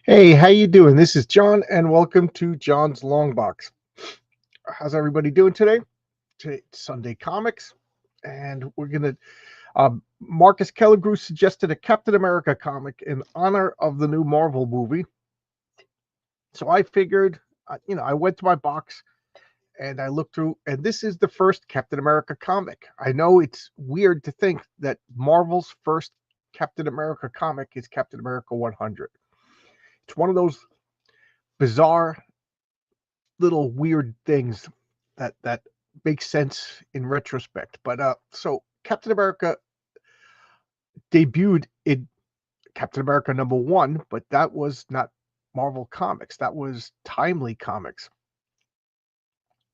Hey, how you doing? This is John, and welcome to John's Long Box. How's everybody doing today? Today, Sunday Comics, and we're gonna. Marcus Kelligrew suggested a Captain America comic in honor of the new Marvel movie. So I figured, I went to my box and I looked through, and this is the first Captain America comic. I know it's weird to think that Marvel's first Captain America comic is Captain America 100. It's one of those bizarre little weird things that makes sense in retrospect. But so Captain America debuted in Captain America #1, but that was not Marvel Comics. That was Timely Comics.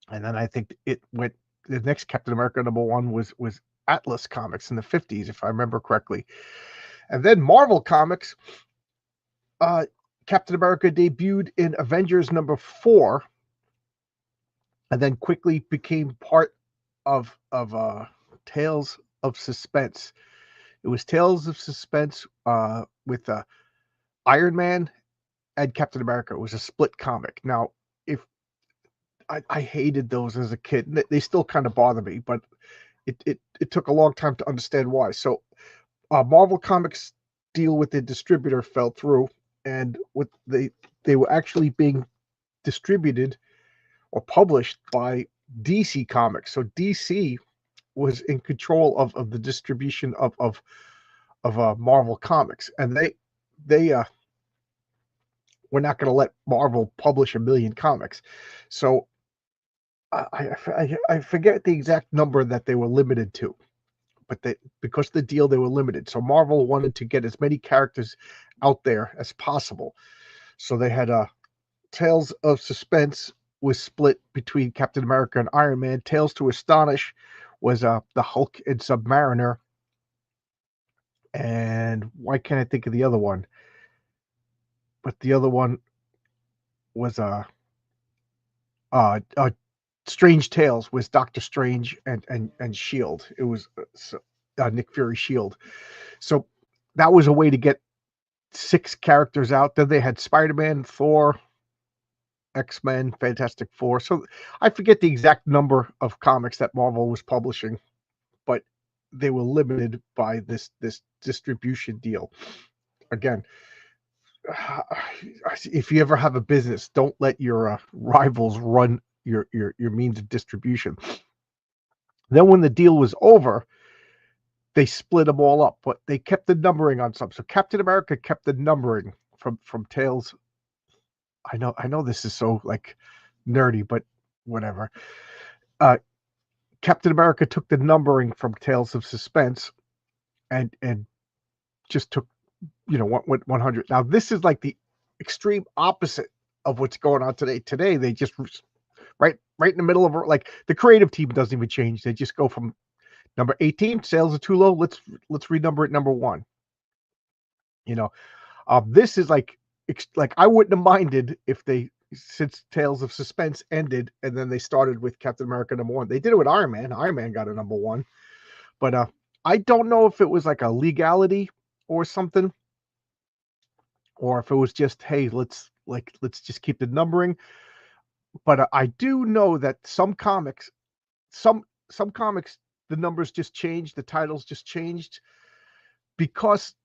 And then I think it went the next Captain America #1 was Atlas Comics in the 50s, if I remember correctly. And then Marvel Comics, uh, Captain America debuted in Avengers #4, and then quickly became part of Tales of Suspense. It was Tales of Suspense with Iron Man and Captain America. It was a split comic. Now, if I hated those as a kid, they still kind of bother me, but it took a long time to understand why. So, Marvel Comics deal with the distributor fell through, and what they were actually being distributed or published by DC Comics. So DC was in control of the distribution of Marvel Comics, and they were not going to let Marvel publish a million comics. So I forget the exact number that they were limited to, but because of the deal they were limited. So Marvel wanted to get as many characters out there as possible. So they had Tales of Suspense was split between Captain America and Iron Man. Tales to Astonish was the Hulk and Submariner. And why can't I think of the other one? But the other one was uh Strange Tales was Doctor Strange and Shield. It was Nick Fury Shield. So that was a way to get 6 characters out. Then they had Spider-Man, Thor, X-Men, Fantastic Four. So I forget the exact number of comics that Marvel was publishing, but they were limited by this distribution deal. Again, if you ever have a business, don't let your rivals run your means of distribution. Then when the deal was over, they split them all up, but they kept the numbering on some. So Captain America kept the numbering from Tales. I know this is so like nerdy, but whatever. Uh, Captain America took the numbering from Tales of Suspense and just took 100. Now this is like the extreme opposite of what's going on today. Today they just right in the middle of like the creative team doesn't even change. They just go from number 18, sales are too low. Let's renumber it #1. You know, this is like I wouldn't have minded if they since Tales of Suspense ended and then they started with Captain America #1. They did it with Iron Man. Iron Man got a #1, but I don't know if it was like a legality or something, or if it was just hey let's just keep the numbering. But I do know that some some comics the numbers just changed, the titles just changed because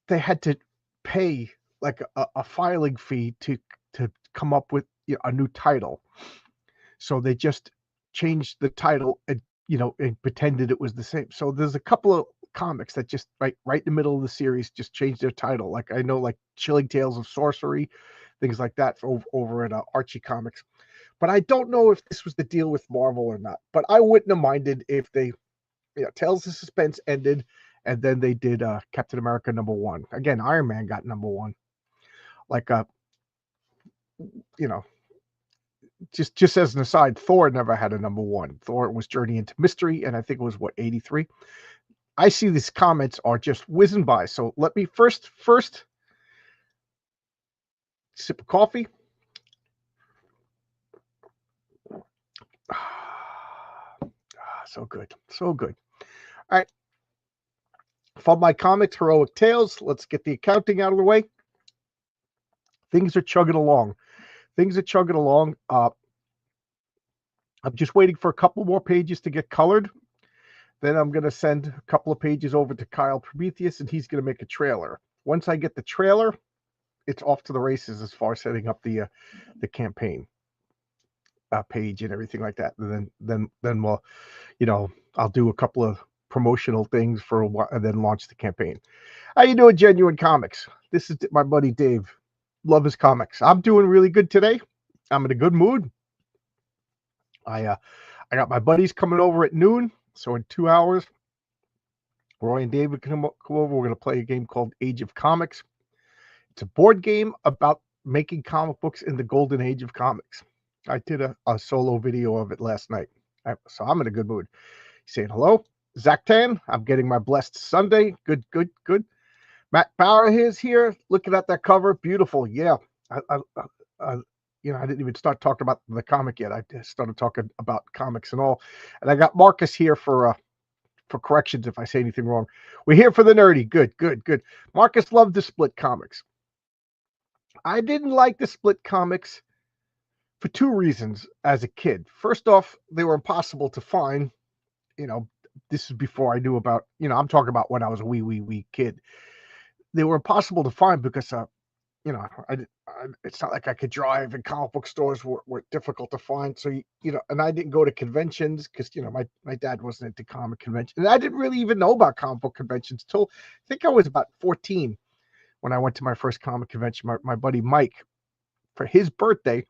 they had to pay like a filing fee to come up with a new title. So they just changed the title and pretended it was the same. So there's a couple of comics that just right in the middle of the series just changed their title. Like I know like Chilling Tales of Sorcery, things like that over at Archie Comics. But I don't know if this was the deal with Marvel or not. But I wouldn't have minded if they Tales of Suspense ended, and then they did Captain America #1. Again, Iron Man got #1. Like you know, just as an aside, Thor never had a #1. Thor was Journey into Mystery, and I think it was 83. I see these comments are just whizzing by. So let me first sip of coffee. So good. So good. All right. From my comics, Heroic Tales, let's get the accounting out of the way. things are chugging along. Things are chugging along. I'm just waiting for a couple more pages to get colored. Then I'm going to send a couple of pages over to Kyle Prometheus, and he's going to make a trailer. Once I get the trailer, it's off to the races as far as setting up the campaign page and everything like that. And then we'll, I'll do a couple of promotional things for a while and then launch the campaign. How you doing, Genuine Comics? This is my buddy Dave. Love his comics. I'm doing really good today. I'm in a good mood. I got my buddies coming over at noon, so in 2 hours, Roy and David come over. We're going to play a game called Age of Comics. It's a board game about making comic books in the golden age of comics. I did a solo video of it last night, so I'm in a good mood. Saying hello, Zach Tan. I'm getting my blessed Sunday. Good. Matt Bauer is here. Looking at that cover, beautiful. Yeah, I didn't even start talking about the comic yet. I just started talking about comics and all. And I got Marcus here for corrections if I say anything wrong. We're here for the nerdy. Good. Marcus loved the Split comics. I didn't like the Split comics for two reasons as a kid. First off, they were impossible to find. This is before I knew about, I'm talking about when I was a wee kid. They were impossible to find because it's not like I could drive, and comic book stores were difficult to find. So, and I didn't go to conventions because, my dad wasn't into comic conventions. And I didn't really even know about comic book conventions till I think I was about 14 when I went to my first comic convention. My buddy Mike, for his birthday,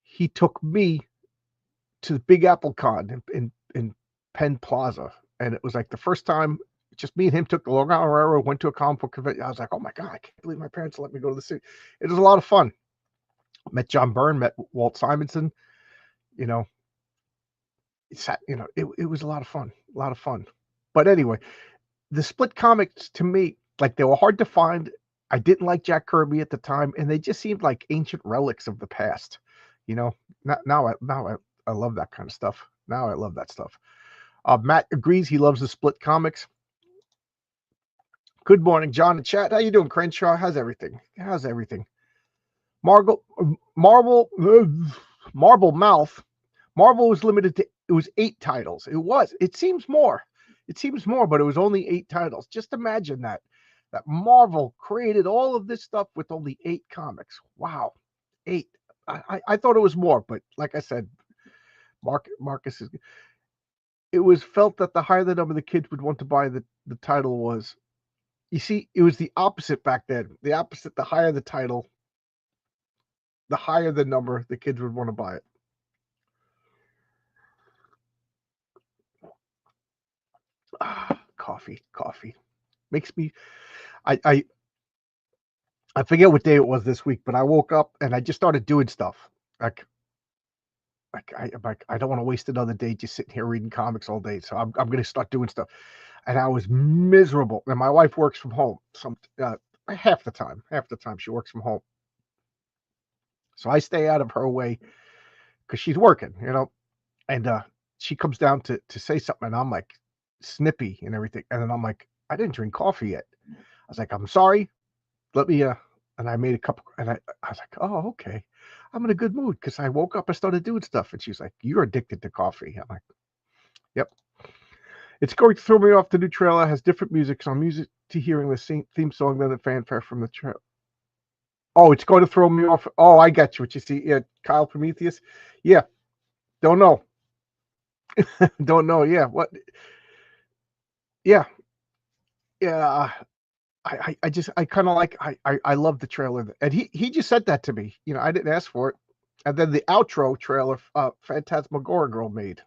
he took me to the Big Apple Con in Penn Plaza. And it was like the first time just me and him took the Long Island Railroad, went to a comic book convention. I was like, oh my God, I can't believe my parents let me go to the city. It was a lot of fun. Met John Byrne, met Walt Simonson. It was a lot of fun. But anyway, the Split comics to me, like, they were hard to find. I didn't like Jack Kirby at the time, and they just seemed like ancient relics of the past. Now I love that kind of stuff. Now I love that stuff. Matt agrees. He loves the Split comics. Good morning, John in chat. How you doing, Crenshaw? How's everything? Marble Mouth. Marvel was limited to, it was 8 titles. It seems more, but it was only 8 titles. Just imagine that Marvel created all of this stuff with only 8 comics. Wow. 8. I thought it was more, but like I said, Marcus is, it was felt that the higher the number the kids would want to buy the title was. You see, it was the opposite back then. The opposite, the higher the title, the higher the number the kids would want to buy it. Coffee makes me, I forget what day it was this week, but I woke up and I just started doing stuff. I don't want to waste another day just sitting here reading comics all day. So I'm going to start doing stuff. And I was miserable. And my wife works from home half the time. She works from home. So I stay out of her way because she's working, and she comes down to say something, and I'm like snippy and everything. And then I'm like, I didn't drink coffee yet. I was like, I'm sorry. Let me, and I made a cup, and I was like, oh, okay. I'm in a good mood because I woke up and started doing stuff. And she's like, you're addicted to coffee. I'm like, yep. It's going to throw me off. The new trailer has different music, so I'm used to hearing the same theme song than the fanfare from the trailer. Oh, it's going to throw me off. Oh, I got you. What you see? Yeah, Kyle Prometheus. Yeah, don't know. Don't know. Yeah, what? Yeah. I kind of like. I love the trailer, and he just said that to me. I didn't ask for it, and then the outro trailer, Phantasmagoria Girl made.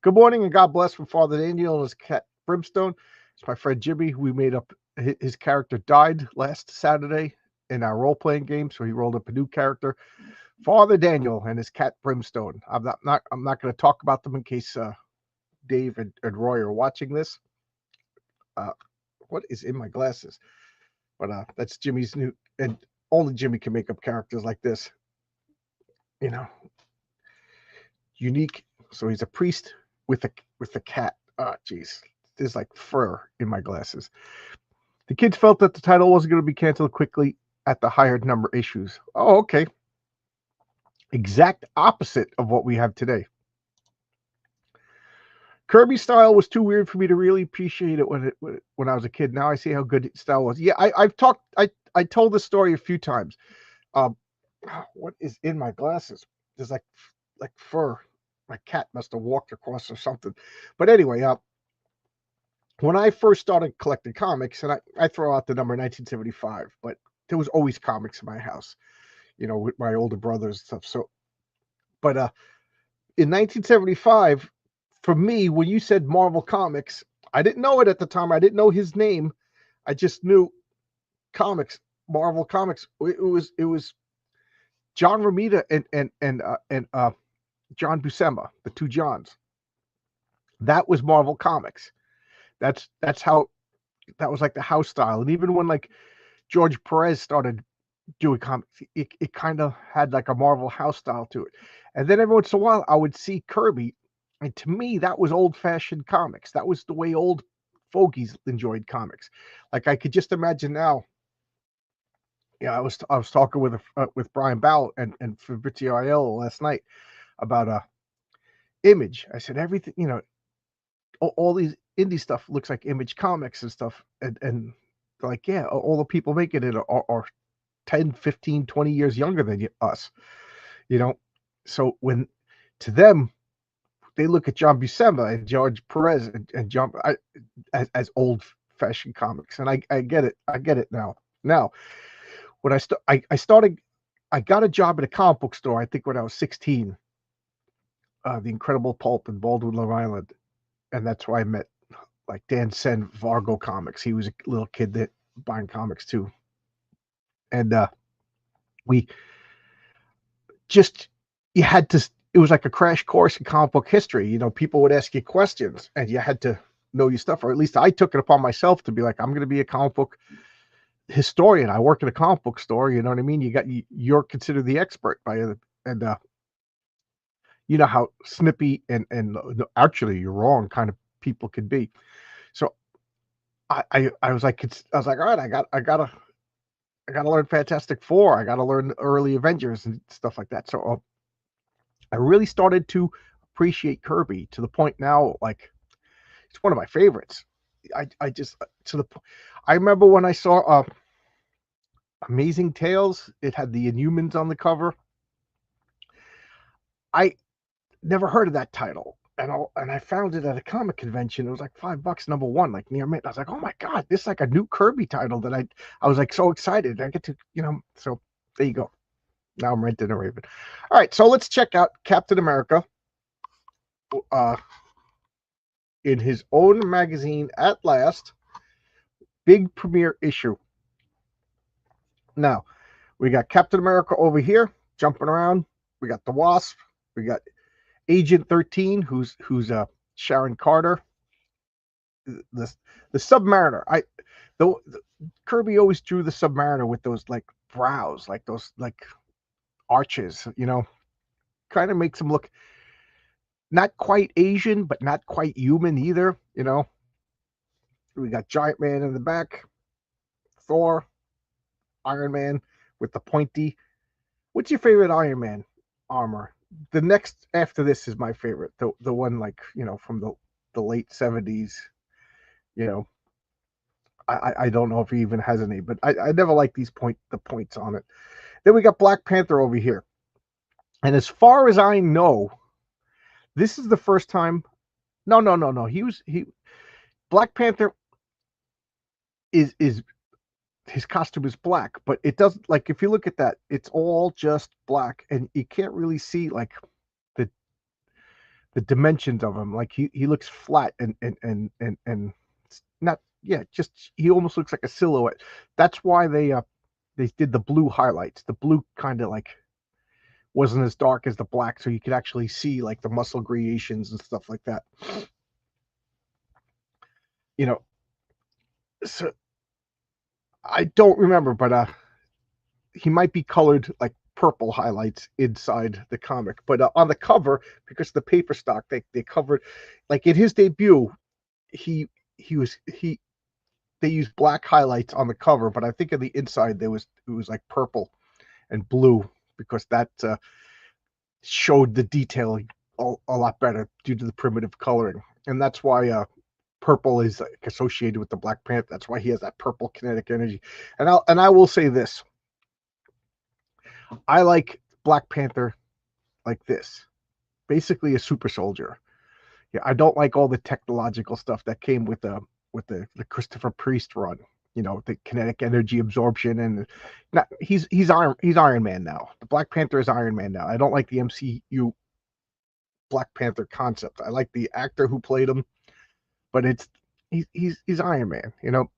Good morning and God bless from Father Daniel and his cat Brimstone. It's my friend Jimmy. We made up his character died last Saturday in our role-playing game, so he rolled up a new character, Father Daniel and his cat Brimstone. I'm not going to talk about them in case Dave and Roy are watching this. What is in my glasses? But that's Jimmy's new, and only Jimmy can make up characters like this. Unique. So he's a priest with a cat. Oh, geez. There's like fur in my glasses. The kids felt that the title wasn't going to be canceled quickly at the higher number issues. Oh, okay. Exact opposite of what we have today. Kirby's style was too weird for me to really appreciate it when I was a kid. Now I see how good his style was. Yeah, I told this story a few times. What is in my glasses? There's like fur. My cat must have walked across or something. But anyway, when I first started collecting comics, and I throw out the number 1975, but there was always comics in my house, with my older brothers and stuff. So, but in 1975, for me, when you said Marvel Comics, I didn't know it at the time. I didn't know his name. I just knew comics, Marvel Comics. It was John Romita and John Buscema, the two Johns. That was Marvel Comics. That's how that was like the house style. And even when like George Perez started doing comics, it kind of had like a Marvel house style to it. And then every once in a while, I would see Kirby, and to me, that was old-fashioned comics. That was the way old fogies enjoyed comics. Like I could just imagine now. Yeah, I was talking with Brian Bowell and Fabrizio Aiello last night about Image. I said everything, all these indie stuff looks like Image Comics and stuff, and like, yeah, all the people making it are 10, 15, 20 years younger than us, so when to them they look at John Buscema and George Perez and John as old-fashioned comics, and I get it now. When I started, I got a job at a comic book store, I think when I was 16, the Incredible Pulp in Baldwin, Long Island, and that's where I met like Dan Sen, Vargo Comics. He was a little kid that buying comics too, and we just you had to. It was like a crash course in comic book history. People would ask you questions, and you had to know your stuff, or at least I took it upon myself to be like, I'm going to be a comic book historian. I work at a comic book store. You know what I mean? You're considered the expert by it, and you know how snippy and actually you're wrong kind of people could be. So I was like, all right, I gotta learn Fantastic Four. I gotta learn early Avengers and stuff like that. So I really started to appreciate Kirby to the point now, like it's one of my favorites. I just to the I remember when I saw Amazing Tales. It had the Inhumans on the cover. I never heard of that title, and I found it at a comic convention. It was like $5, number one, like near mint. I was like, oh my god, this is like a new Kirby title that I was like so excited. I get to, so there you go. Now I'm renting a Raven. All right, so let's check out Captain America in his own magazine at last. Big premiere issue. Now, we got Captain America over here jumping around. We got the Wasp. We got Agent 13, who's Sharon Carter. The Submariner. The Kirby always drew the Submariner with those like brows, like those like arches, kind of makes him look not quite Asian, but not quite human either, We got Giant Man in the back, Thor, Iron Man with the pointy. What's your favorite Iron Man armor? The next after this is my favorite, the one like from the late 70s. I don't know if he even has any, but I never like the points on it. Then we got Black Panther over here, and as far as I know, this is the first time. No. Black Panther is his costume is black, but it doesn't, like, if you look at that, it's all just black, and you can't really see like the dimensions of him. Like he looks flat and not, yeah, just he almost looks like a silhouette. That's why they did the blue highlights. The blue kind of like wasn't as dark as the black, so you could actually see like the muscle gradations and stuff like that. So I don't remember, but he might be colored like purple highlights inside the comic, but on the cover, because the paper stock, they covered, like in his debut, he they used black highlights on the cover, but I think on the inside it was like purple and blue because that showed the detailing a lot better due to the primitive coloring, and that's why purple is like associated with the Black Panther. That's why he has that purple kinetic energy. And I will say this: I like Black Panther like this, basically a super soldier. Yeah, I don't like all the technological stuff that came with the Christopher Priest run. You know, the kinetic energy absorption and not, he's Iron Man now. The Black Panther is Iron Man now. I don't like the MCU Black Panther concept. I like the actor who played him, but he's Iron Man. You know,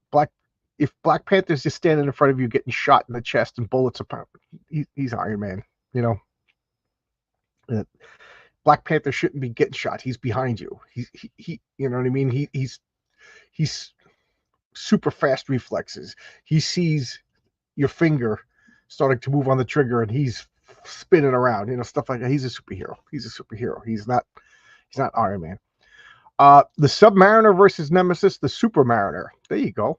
if Black Panther's just standing in front of you getting shot in the chest and bullets apart, he's Iron Man. You know, Black Panther shouldn't be getting shot. He's behind you. He you know what I mean? He's super fast reflexes. He sees your finger starting to move on the trigger and he's spinning around, you know, stuff like that. He's a superhero. He's not Iron Man. The Submariner versus Nemesis, the Supermariner. There you go.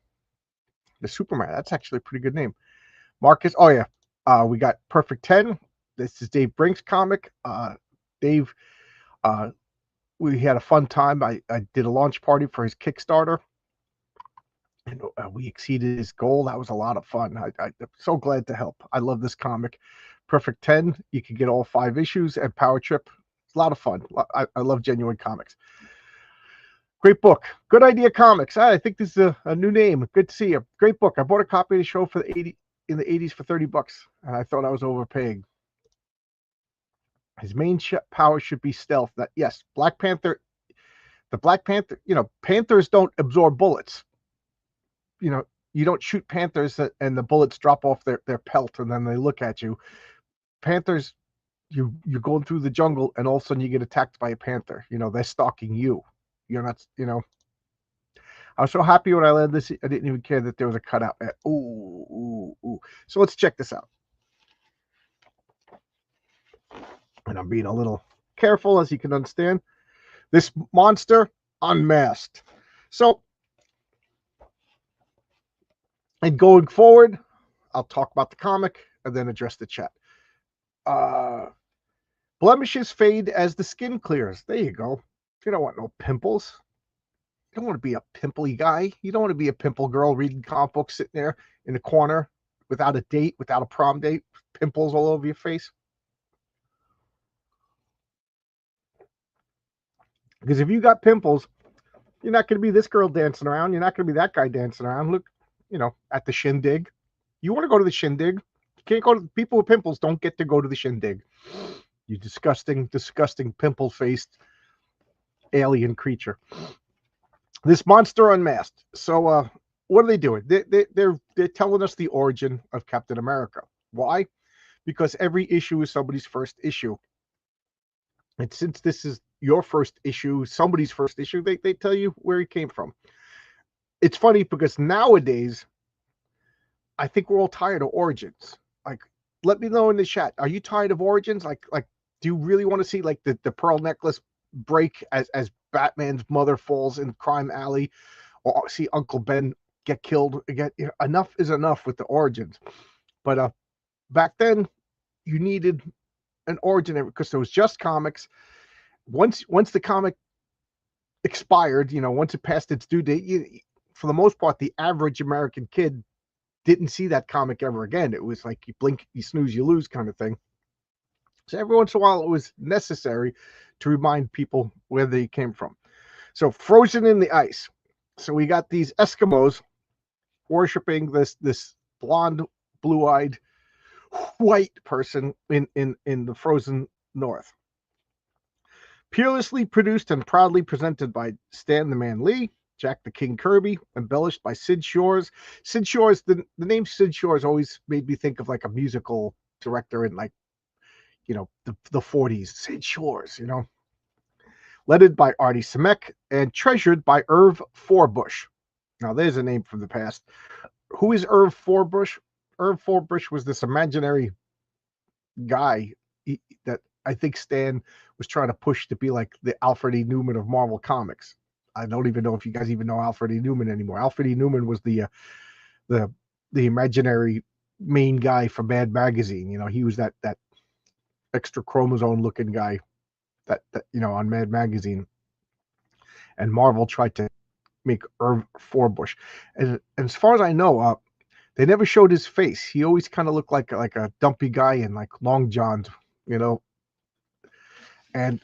The Supermariner. That's actually a pretty good name. Marcus. Oh yeah. We got Perfect 10. This is Dave Brink's comic. Dave, we had a fun time. I did a launch party for his Kickstarter, and we exceeded his goal. That was a lot of fun. I'm so glad to help. I love this comic. Perfect 10. You can get all 5 issues at Power Trip. It's a lot of fun. I love Genuine Comics. Great book. Good Idea Comics. I think this is a new name. Good to see you. Great book. I bought a copy of the show for in the 80s for $30, and I thought I was overpaying. His main power should be stealth. That yes, Black Panther. The Black Panther. You know, panthers don't absorb bullets. You know, you don't shoot panthers and the bullets drop off their pelt and then they look at you. Panthers, you're going through the jungle and all of a sudden you get attacked by a panther. You know, they're stalking you. You're not, you know. I was so happy when I landed this. I didn't even care that there was a cutout. Ooh. So let's check this out. And I'm being a little careful, as you can understand. This monster unmasked. So, and going forward, I'll talk about the comic and then address the chat. Blemishes fade as the skin clears. There you go. You don't want no pimples. You don't want to be a pimply guy. You don't want to be a pimple girl reading comic books sitting there in the corner without a date, without a prom date, pimples all over your face. Because if you got pimples, you're not going to be this girl dancing around. You're not going to be that guy dancing around. Look, you know, at the shindig. You want to go to the shindig. You can't go to people with pimples. Don't get to go to the shindig. You disgusting, pimple-faced alien creature. This monster unmasked. So, what are they doing? They're telling us the origin of Captain America. Why? Because every issue is somebody's first issue. And since this is your first issue, somebody's first issue, they tell you where he came from. It's funny because nowadays, I think we're all tired of origins. Like, let me know in the chat. Are you tired of origins? Like, do you really want to see like the pearl necklace break as Batman's mother falls in Crime Alley, or see Uncle Ben get killed again? You know, enough is enough with the origins. But back then, you needed an origin because there was just comics. Once the comic expired, you know, once it passed its due date, for the most part, the average American kid didn't see that comic ever again. It was like you blink, you snooze, you lose kind of thing. So every once in a while, it was necessary to remind people where they came from. So frozen in the ice. So we got these Eskimos worshiping this blonde, blue-eyed, white person in the frozen north. Peerlessly produced and proudly presented by Stan the Man Lee, Jack the King Kirby, embellished by Sid Shores. Sid Shores, the name Sid Shores always made me think of like a musical director in like, you know, the 40s. Sid Shores, you know. Led by Artie Simek and treasured by Irv Forbush. Now there's a name from the past. Who is Irv Forbush? Irv Forbush was this imaginary guy that I think Stan was trying to push to be like the Alfred E. Newman of Marvel Comics. I don't even know if you guys even know Alfred E. Newman anymore. Alfred E. Newman was the imaginary main guy for Mad Magazine. He was that extra chromosome looking guy that on Mad Magazine. And Marvel tried to make Irv Forbush. And as far as I know, they never showed his face. He always kind of looked like a dumpy guy in like long johns, And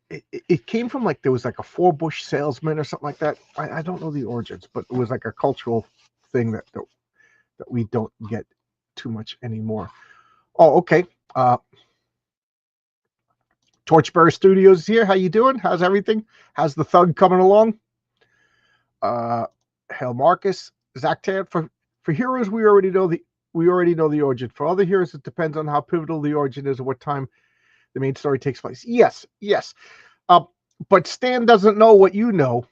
it came from like there was like a Forbush salesman or something like that. I don't know the origins, but it was like a cultural thing that we don't get too much anymore. Oh, okay. Torchbearer Studios here. How you doing? How's everything? How's the thug coming along? Hail Marcus, Zach Tan. For heroes, we already know the origin. For other heroes, it depends on how pivotal the origin is and what time the main story takes place. Yes. But Stan doesn't know what you know,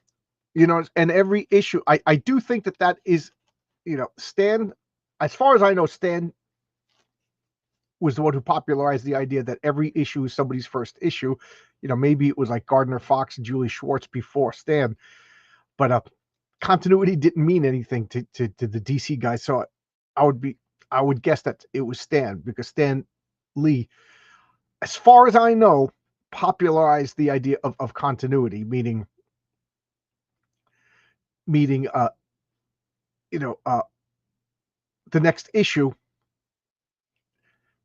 and every issue, I do think that is, Stan, as far as I know, Stan was the one who popularized the idea that every issue is somebody's first issue. Maybe it was like Gardner Fox and Julie Schwartz before Stan, but continuity didn't mean anything to the DC guys. So I would guess that it was Stan, because Stan Lee, as far as I know, popularized the idea of continuity, meaning the next issue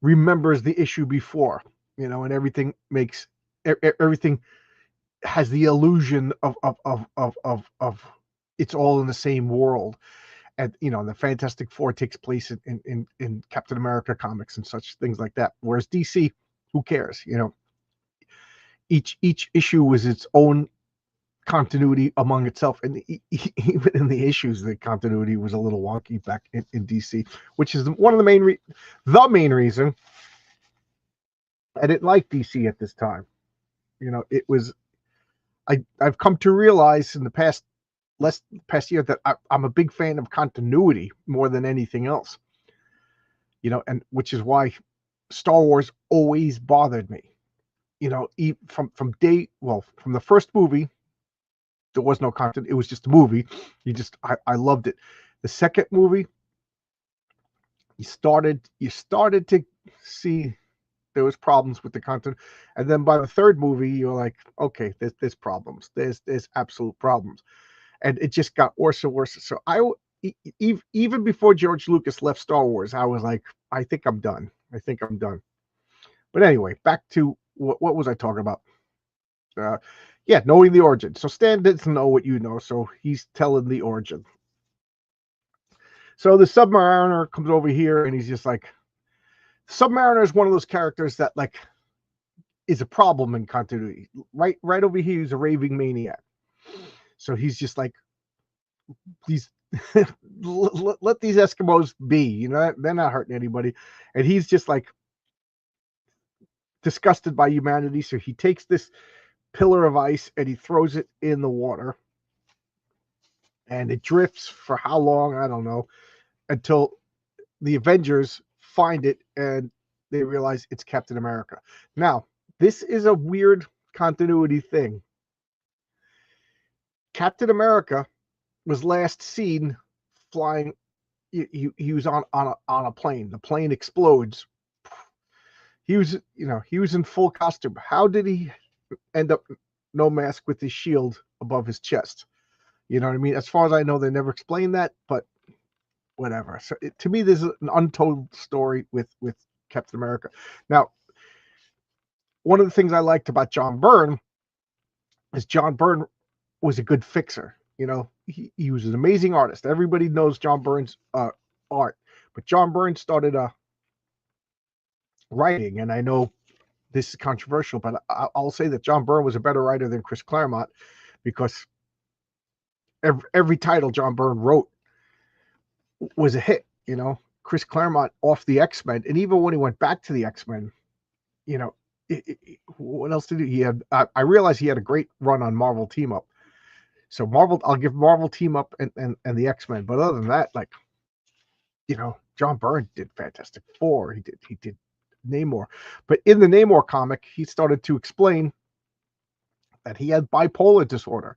remembers the issue before, and everything has the illusion of it's all in the same world. And the Fantastic Four takes place in Captain America comics and such things like that. Whereas DC, who cares? Each issue was its own continuity among itself, and even in the issues, the continuity was a little wonky back in DC, which is one of the main reason I didn't like DC at this time. It was I've come to realize in the past year that I'm a big fan of continuity more than anything else. And which is why Star Wars always bothered me. From the first movie, there was no content. It was just a movie. I loved it. The second movie, you started to see there was problems with the content, and then by the third movie, you're like, okay, there's problems. There's absolute problems, and it just got worse and worse. So even before George Lucas left Star Wars, I was like, I think I'm done. But anyway, back to what was I talking about? Knowing the origin. So Stan doesn't know what you know, so he's telling the origin. So the Submariner comes over here, and he's just like, Submariner is one of those characters that like is a problem in continuity. Right over here, he's a raving maniac. So he's just like, please let these Eskimos be. They're not hurting anybody, and he's just like disgusted by humanity. So he takes this pillar of ice and he throws it in the water, and it drifts for how long, I don't know, until the Avengers find it and they realize it's Captain America. Now, this is a weird continuity thing. Captain America was last seen flying. He was on a plane. The plane explodes. He was in full costume. How did he end up no mask with his shield above his chest? You know what I mean? As far as I know, they never explained that, but whatever. So to me, there's an untold story with Captain America. Now, one of the things I liked about John Byrne is John Byrne was a good fixer. He was an amazing artist. Everybody knows John Byrne's art, but John Byrne started writing, and I know this is controversial, but I'll say that John Byrne was a better writer than Chris Claremont, because every title John Byrne wrote was a hit. Chris Claremont off the X-Men, and even when he went back to the X-Men, what else did he had? I realized he had a great run on Marvel Team Up. So I'll give Marvel Team Up and the X-Men, but other than that, like, John Byrne did Fantastic Four. He did Namor, but in the Namor comic, he started to explain that he had bipolar disorder.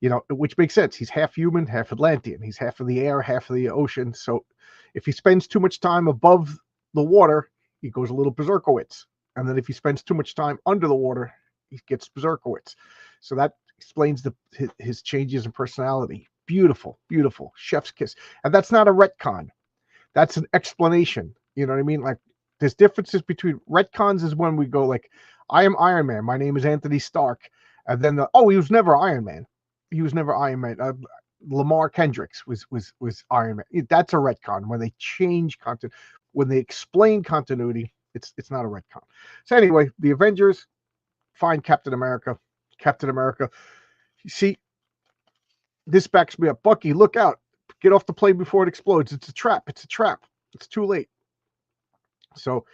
you know, which makes sense. He's half human, half Atlantean. He's half of the air, half of the ocean. So if he spends too much time above the water, he goes a little Berserkowitz. And then if he spends too much time under the water, he gets Berserkowitz. So that explains his changes in personality. Beautiful, beautiful. Chef's kiss. And that's not a retcon. That's an explanation. You know what I mean? Like, there's differences between retcons is when we go like, I am Iron Man. My name is Anthony Stark. And then he was never Iron Man. He was never Iron Man. Lamar Kendricks was Iron Man. That's a retcon when they change content, when they explain continuity. It's not a retcon. So anyway, the Avengers find Captain America. Captain America. You see, this backs me up. Bucky, look out! Get off the plane before it explodes. It's a trap. It's a trap. It's too late. So,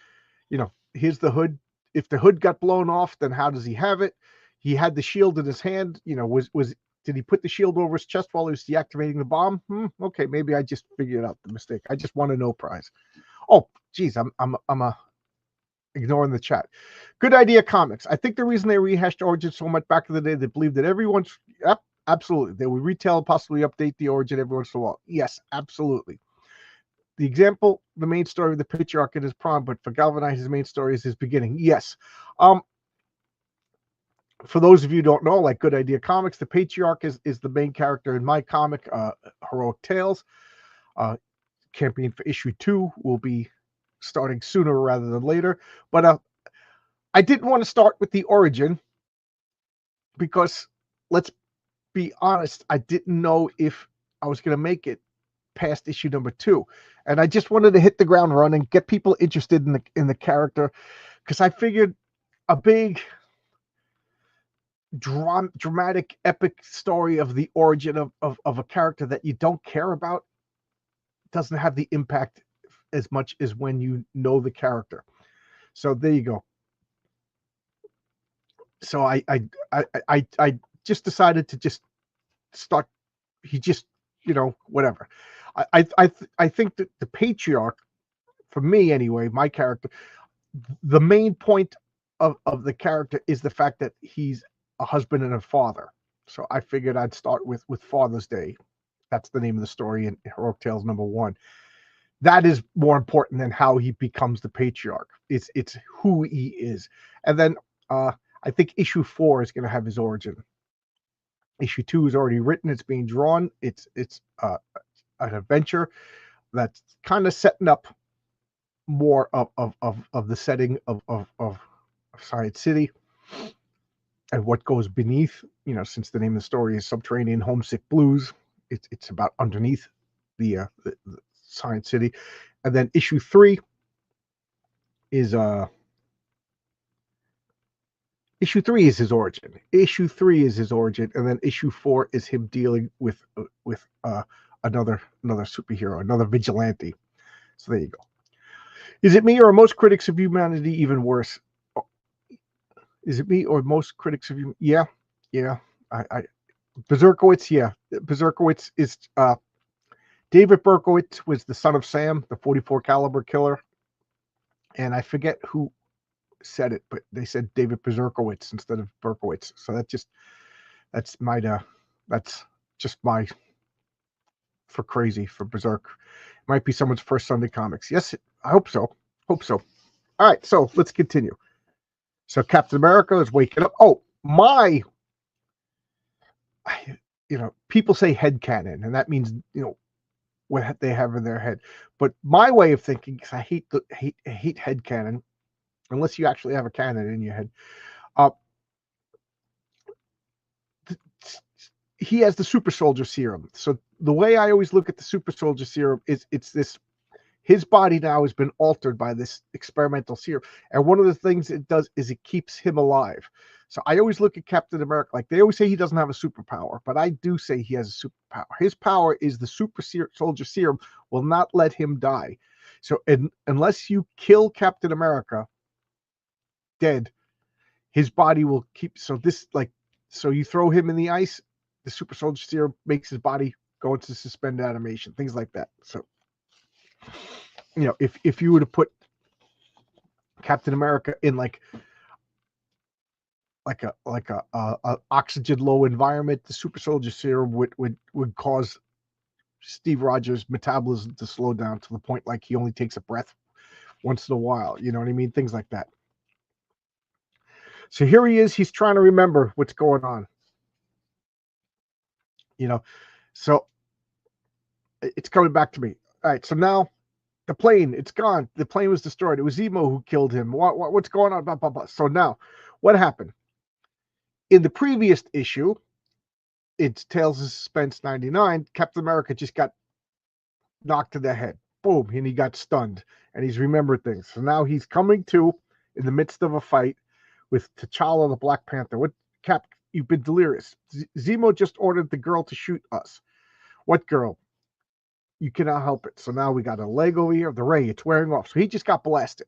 you know, here's the hood. If the hood got blown off, then how does he have it? He had the shield in his hand. You know, did he put the shield over his chest while he was deactivating the bomb? Okay, maybe I just figured out the mistake. I just want to know prize. Oh, geez, I'm ignoring the chat. Good Idea Comics. I think the reason they rehashed Origin so much back in the day, they believed that everyone's absolutely. They would retell, possibly update the Origin every once in a while. Yes, absolutely. The example, the main story of the Patriarch in his prime, but for Galvanize, his main story is his beginning. Yes. For those of you who don't know, like Good Idea Comics, the Patriarch is the main character in my comic, Heroic Tales. Campaign for issue 2 will be starting sooner rather than later. But I didn't want to start with the origin because, let's be honest, I didn't know if I was going to make it past issue number 2, and I just wanted to hit the ground running, get people interested in the character, because I figured a big dramatic epic story of the origin of a character that you don't care about doesn't have the impact as much as when you know the character. So there you go. So I just decided to just start. He just, you know, whatever. I think that the Patriarch, for me anyway, my character, the main point of the character is the fact that he's a husband and a father. So I figured I'd start with Father's Day. That's the name of the story in Heroic Tales number 1. That is more important than how he becomes the Patriarch. It's who he is. And then I think issue 4 is going to have his origin. Issue 2 is already written. It's being drawn. It's an adventure that's kind of setting up more of the setting of Science City and what goes beneath. You know, since the name of the story is Subterranean Homesick Blues, it's about underneath the Science City. And then issue 3 is issue 3 is his origin. Issue 3 is his origin, and then issue 4 is him dealing with another superhero, another vigilante. So there you go. Is it me or are most critics of humanity even worse? Is it me or most critics of you? Yeah. I Berserkowitz, yeah. Berserkowitz is David Berkowitz was the son of Sam, the 44 caliber killer. And I forget who said it, but they said David Berserkowitz instead of Berkowitz. So that's just my for crazy for Berserk. It might be someone's first Sunday comics. Yes, I hope so. All right, so let's continue. So Captain America is waking up. Oh, people say headcanon, and that means, what they have in their head. But my way of thinking, because I hate headcanon, unless you actually have a cannon in your head. He has the super soldier serum. So the way I always look at the super soldier serum is it's this, his body now has been altered by this experimental serum. And one of the things it does is it keeps him alive. So I always look at Captain America, like they always say he doesn't have a superpower, but I do say he has a superpower. His power is the super soldier serum will not let him die. So unless you kill Captain America dead, his body will keep. So you throw him in the ice, the super soldier serum makes his body go into suspended animation, things like that. So, if you were to put Captain America in like a oxygen low environment, the super soldier serum would cause Steve Rogers' metabolism to slow down to the point like he only takes a breath once in a while. You know what I mean? Things like that. So here he is. He's trying to remember what's going on. So it's coming back to me. All right. So now the plane, it's gone. The plane was destroyed. It was Zemo who killed him. What's going on? Blah, blah, blah. So now, what happened? In the previous issue, it's Tales of Suspense 99, Captain America just got knocked to the head. Boom. And he got stunned. And he's remembered things. So now he's coming to in the midst of a fight with T'Challa the Black Panther. What, Cap, you've been delirious. Zemo just ordered the girl to shoot us. What girl? You cannot help it. So now we got a leg over here of the ray. It's wearing off. So he just got blasted.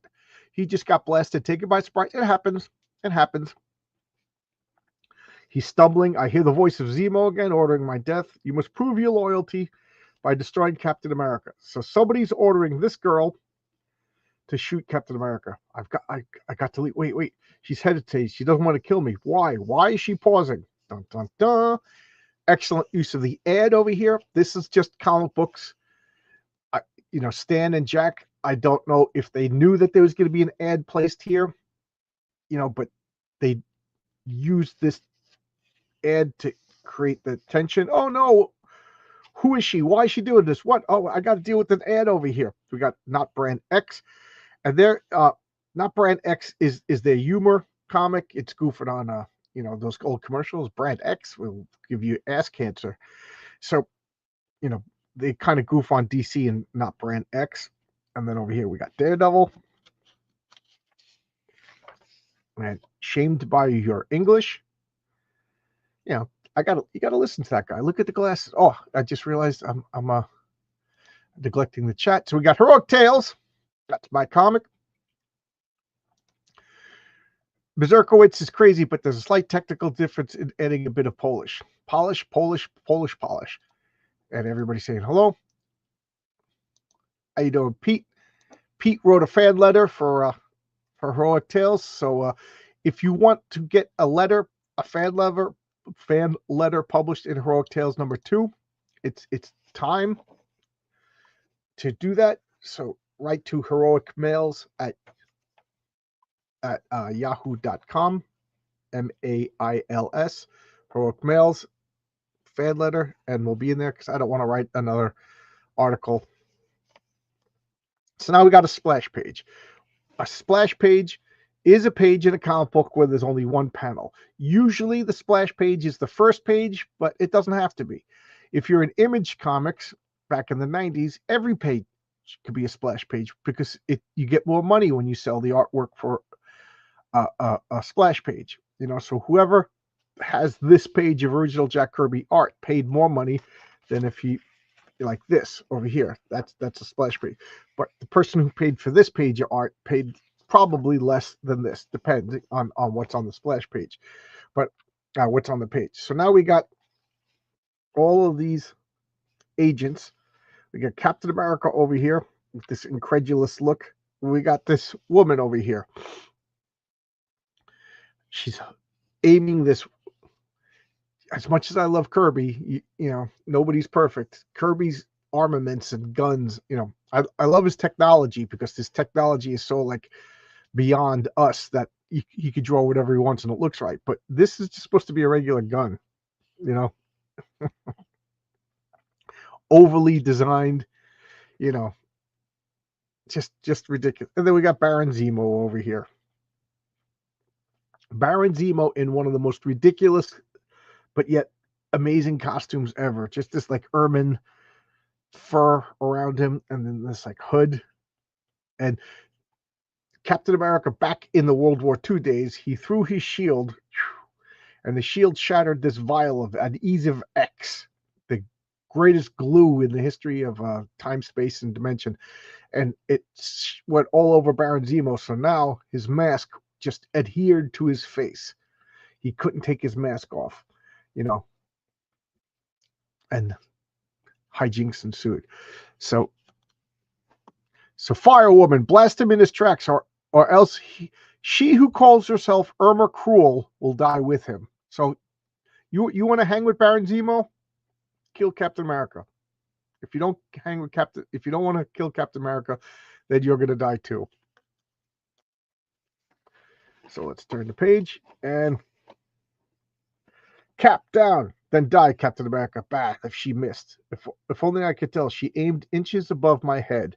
Take it by surprise. It happens. He's stumbling. I hear the voice of Zemo again, ordering my death. You must prove your loyalty by destroying Captain America. So somebody's ordering this girl to shoot Captain America. I got to leave. Wait. She's hesitating. She doesn't want to kill me. Why? Why is she pausing? Dun, dun, dun. Excellent use of the ad over here. This is just comic books. Stan and Jack, I don't know if they knew that there was going to be an ad placed here, but they used this ad to create the tension. Oh no, who is she? Why is she doing this? What? Oh, I got to deal with an ad over here. We got Not Brand X, and they're Not Brand X is their humor comic. It's goofing on those old commercials. Brand X will give you ass cancer. So they kind of goof on DC and Not Brand X. And then over here we got Daredevil. And Shamed by Your English. You gotta listen to that guy. Look at the glasses. Oh, I just realized I'm neglecting the chat. So we got Heroic Tales. That's my comic. Berserkowitz is crazy, but there's a slight technical difference in adding a bit of Polish. Polish. And everybody's saying hello. How you doing, Pete? Pete wrote a fan letter for Heroic Tales. So if you want to get a fan letter published in Heroic Tales #2, it's time to do that. So write to Heroic Mails at yahoo.com, MAILS, Heroic Mails, fan letter, and we'll be in there because I don't want to write another article. So now we got a splash page. A splash page is a page in a comic book where there's only one panel. Usually the splash page is the first page, but it doesn't have to be. If you're in Image Comics back in the 90s, every page could be a splash page because you get more money when you sell the artwork for a splash page. So whoever has this page of original Jack Kirby art paid more money than if he like this over here. That's a splash page. But the person who paid for this page of art paid probably less than this, depending on what's on the splash page. But what's on the page. So now we got all of these agents. We got Captain America over here with this incredulous look. We got this woman over here. She's aiming this. As much as I love Kirby, nobody's perfect. Kirby's armaments and guns, I love his technology because his technology is so like beyond us that he could draw whatever he wants and it looks right. But this is just supposed to be a regular gun, overly designed, just ridiculous. And then we got Baron Zemo over here. Baron Zemo in one of the most ridiculous but yet amazing costumes ever. Just this like ermine fur around him and then this like hood. And Captain America back in the World War II days, he threw his shield and the shield shattered this vial of adhesive X, the greatest glue in the history of time, space, and dimension. And it went all over Baron Zemo. So now his mask just adhered to his face. He couldn't take his mask off, and hijinks ensued. So Firewoman, blast him in his tracks, or else She who calls herself Irma Cruel will die with him. So you want to hang with Baron Zemo? Kill Captain America. If you don't want to kill Captain America, then you're going to die too. So let's turn the page and Cap down, then die, Captain America. Bah, if she missed. If only I could tell. She aimed inches above my head.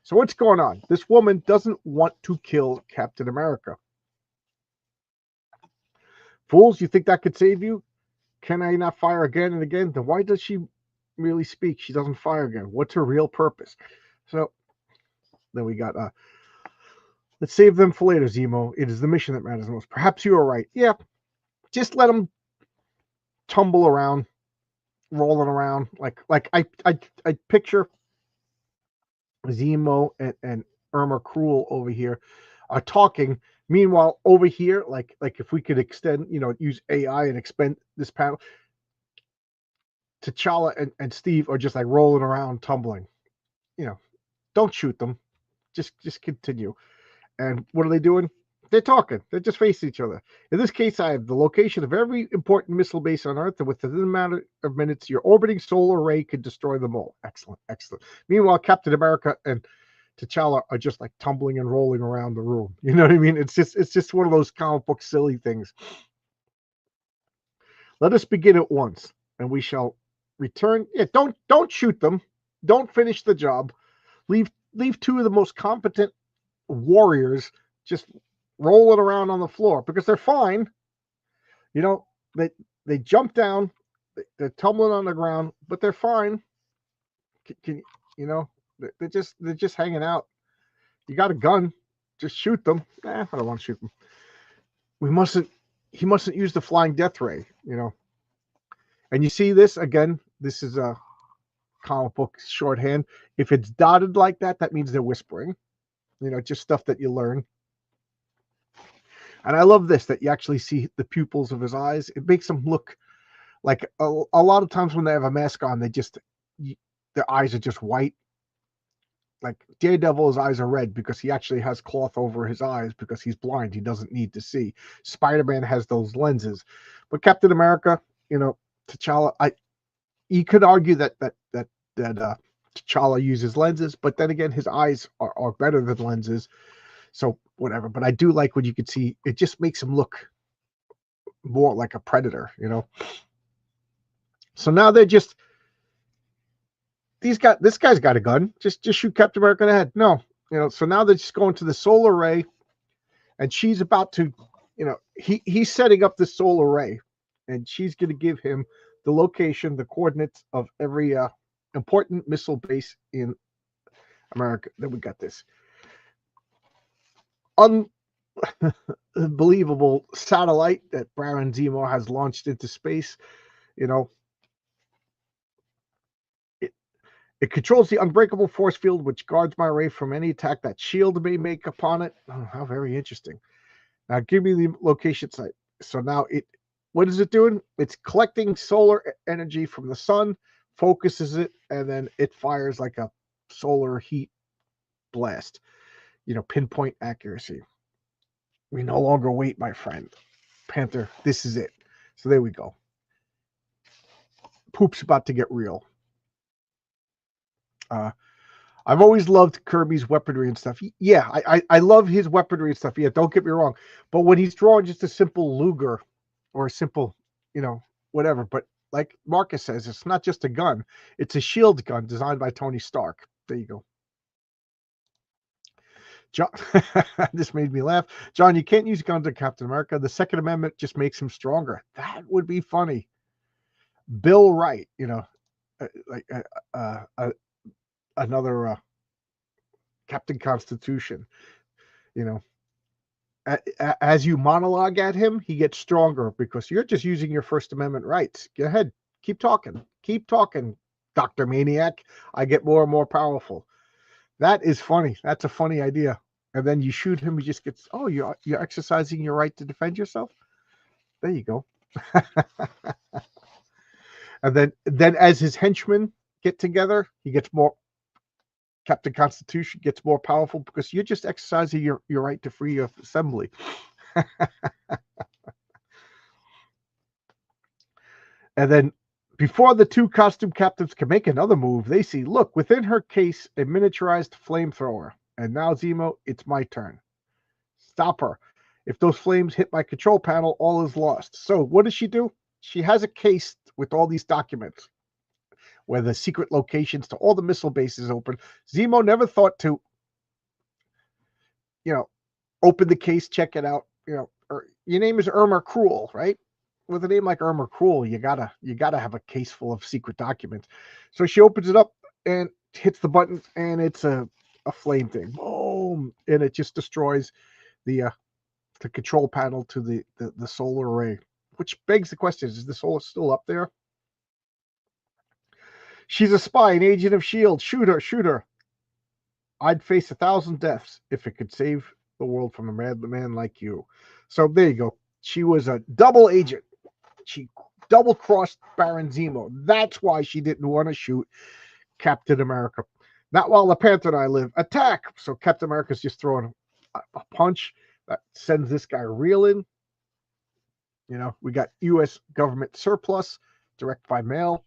So what's going on? This woman doesn't want to kill Captain America. Fools, you think that could save you? Can I not fire again and again? Then why does she really speak? She doesn't fire again. What's her real purpose? So then we got let's save them for later, Zemo. It is the mission that matters most. Perhaps you are right. Yeah, just let them tumble around, rolling around. Like I picture Zemo and Irma Cruel over here are talking. Meanwhile, over here, like if we could extend, use AI and expand this panel, T'Challa and Steve are just like rolling around, tumbling. Don't shoot them. Just continue. And what are they doing? They're talking. They're just facing each other. In this case, I have the location of every important missile base on Earth, and within a matter of minutes, your orbiting solar array could destroy them all. Excellent, excellent. Meanwhile, Captain America and T'Challa are just like tumbling and rolling around the room. You know what I mean? It's just one of those comic book silly things. Let us begin at once, and we shall return. Yeah, don't shoot them. Don't finish the job. Leave two of the most competent warriors just rolling around on the floor because they're fine. They jump down, they're tumbling on the ground, but they're fine. They're just hanging out. You got a gun, just shoot them. I don't want to shoot them. He mustn't use the flying death ray, And you see this again. This is a comic book shorthand. If it's dotted like that, that means they're whispering. Just stuff that you learn. And I love this, that you actually see the pupils of his eyes. It makes them look like a lot of times when they have a mask on, their eyes are just white. Like Daredevil, his eyes are red because he actually has cloth over his eyes because he's blind. He doesn't need to see. Spider-Man has those lenses. But Captain America, T'Challa, you could argue that T'Challa uses lenses, but then again, his eyes are better than lenses. So whatever. But I do like when you can see, it just makes him look more like a predator, So now they're just, this guy's got a gun. Just shoot Captain America in the head. No, so now they're just going to the solar array, and she's about to, he's setting up the solar array, and she's going to give him the location, the coordinates of every important missile base in America. Then we got this unbelievable satellite that Baron Zemo has launched into space. It controls the unbreakable force field, which guards my array from any attack that shield may make upon it. Oh, how very interesting. Now give me the location site. So now what is it doing? It's collecting solar energy from the sun, focuses it, and then it fires like a solar heat blast. Pinpoint accuracy. We no longer wait, my friend. Panther, this is it. So there we go. Poop's about to get real. I've always loved Kirby's weaponry and stuff. Yeah, I love his weaponry and stuff. Yeah, don't get me wrong. But when he's drawing just a simple Luger or a simple, whatever. But like Marcus says, it's not just a gun. It's a shield gun designed by Tony Stark. There you go. John, this made me laugh. John, you can't use guns on Captain America. The Second Amendment just makes him stronger. That would be funny. Bill Wright, another Captain Constitution. As you monologue at him, he gets stronger because you're just using your First Amendment rights. Go ahead, keep talking, Dr. Maniac. I get more and more powerful. That is funny. That's a funny idea. And then you shoot him, he just gets, oh, you're exercising your right to defend yourself? There you go. And then as his henchmen get together, he gets more Captain Constitution gets more powerful because you're just exercising your right to free assembly. And then before the two costume captains can make another move, they see, look, within her case, a miniaturized flamethrower. And now, Zemo, it's my turn. Stop her. If those flames hit my control panel, all is lost. So what does she do? She has a case with all these documents where the secret locations to all the missile bases open. Zemo never thought to, open the case, check it out. Your name is Irma Cruel, right? With a name like Irma Cruel, you gotta have a case full of secret documents. So she opens it up and hits the button, and it's a flame thing. Boom, and it just destroys the control panel to the solar array. Which begs the question: is the solar still up there? She's a spy, an agent of S.H.I.E.L.D. Shoot her. I'd face 1,000 deaths if it could save the world from a madman like you. So there you go. She was a double agent. She double-crossed Baron Zemo. That's why she didn't want to shoot Captain America. Not while the Panther and I live. Attack! So Captain America's just throwing a punch that sends this guy reeling. We got U.S. government surplus, direct by mail.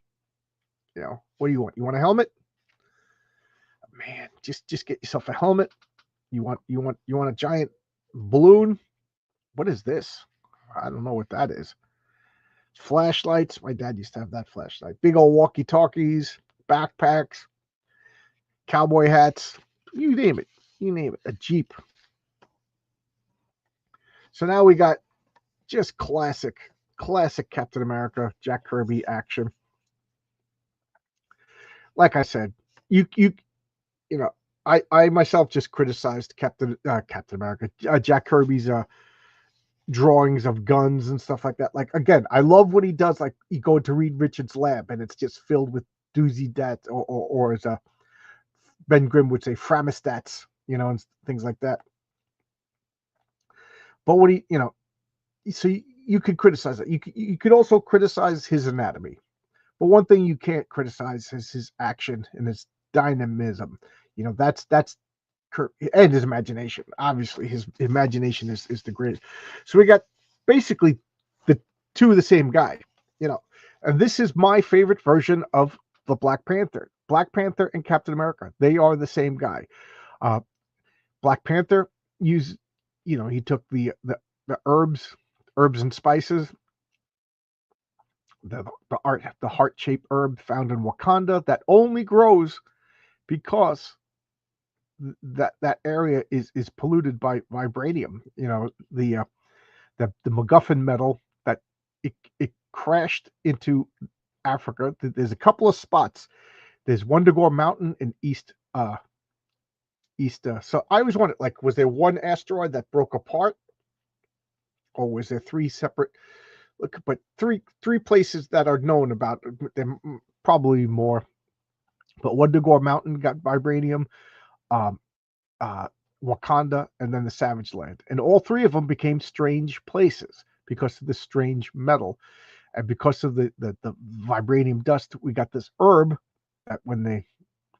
What do you want? You want a helmet? Man, just get yourself a helmet. You want a giant balloon? What is this? I don't know what that is. Flashlights. My dad used to have that flashlight. Big old walkie-talkies, backpacks, cowboy hats. You name it. A Jeep. So now we got just classic Captain America, Jack Kirby action. Like I said, I myself just criticized Captain America, Jack Kirby's drawings of guns and stuff like that. Like, again, I love what he does. Like, you go to Reed Richards' lab and it's just filled with doozy dat or as Ben Grimm would say, framestats, and things like that. But what so you could criticize it. You could also criticize his anatomy. But one thing you can't criticize is his action and his dynamism. That's and his imagination. Obviously, his imagination is the greatest. So we got basically the two of the same guy. And this is my favorite version of the Black Panther. Black Panther and Captain America. They are the same guy. Black Panther used, he took the herbs and spices. The heart-shaped herb found in Wakanda that only grows because that area is polluted by vibranium. The MacGuffin metal that it crashed into Africa. There's a couple of spots. There's Wundagore Mountain in east. So I always wondered, like, was there one asteroid that broke apart, or was there three separate? But three places that are known about them, probably more. But Wundagore Mountain got vibranium, Wakanda, and then the Savage Land, and all three of them became strange places because of the strange metal, and because of the vibranium dust. We got this herb that when the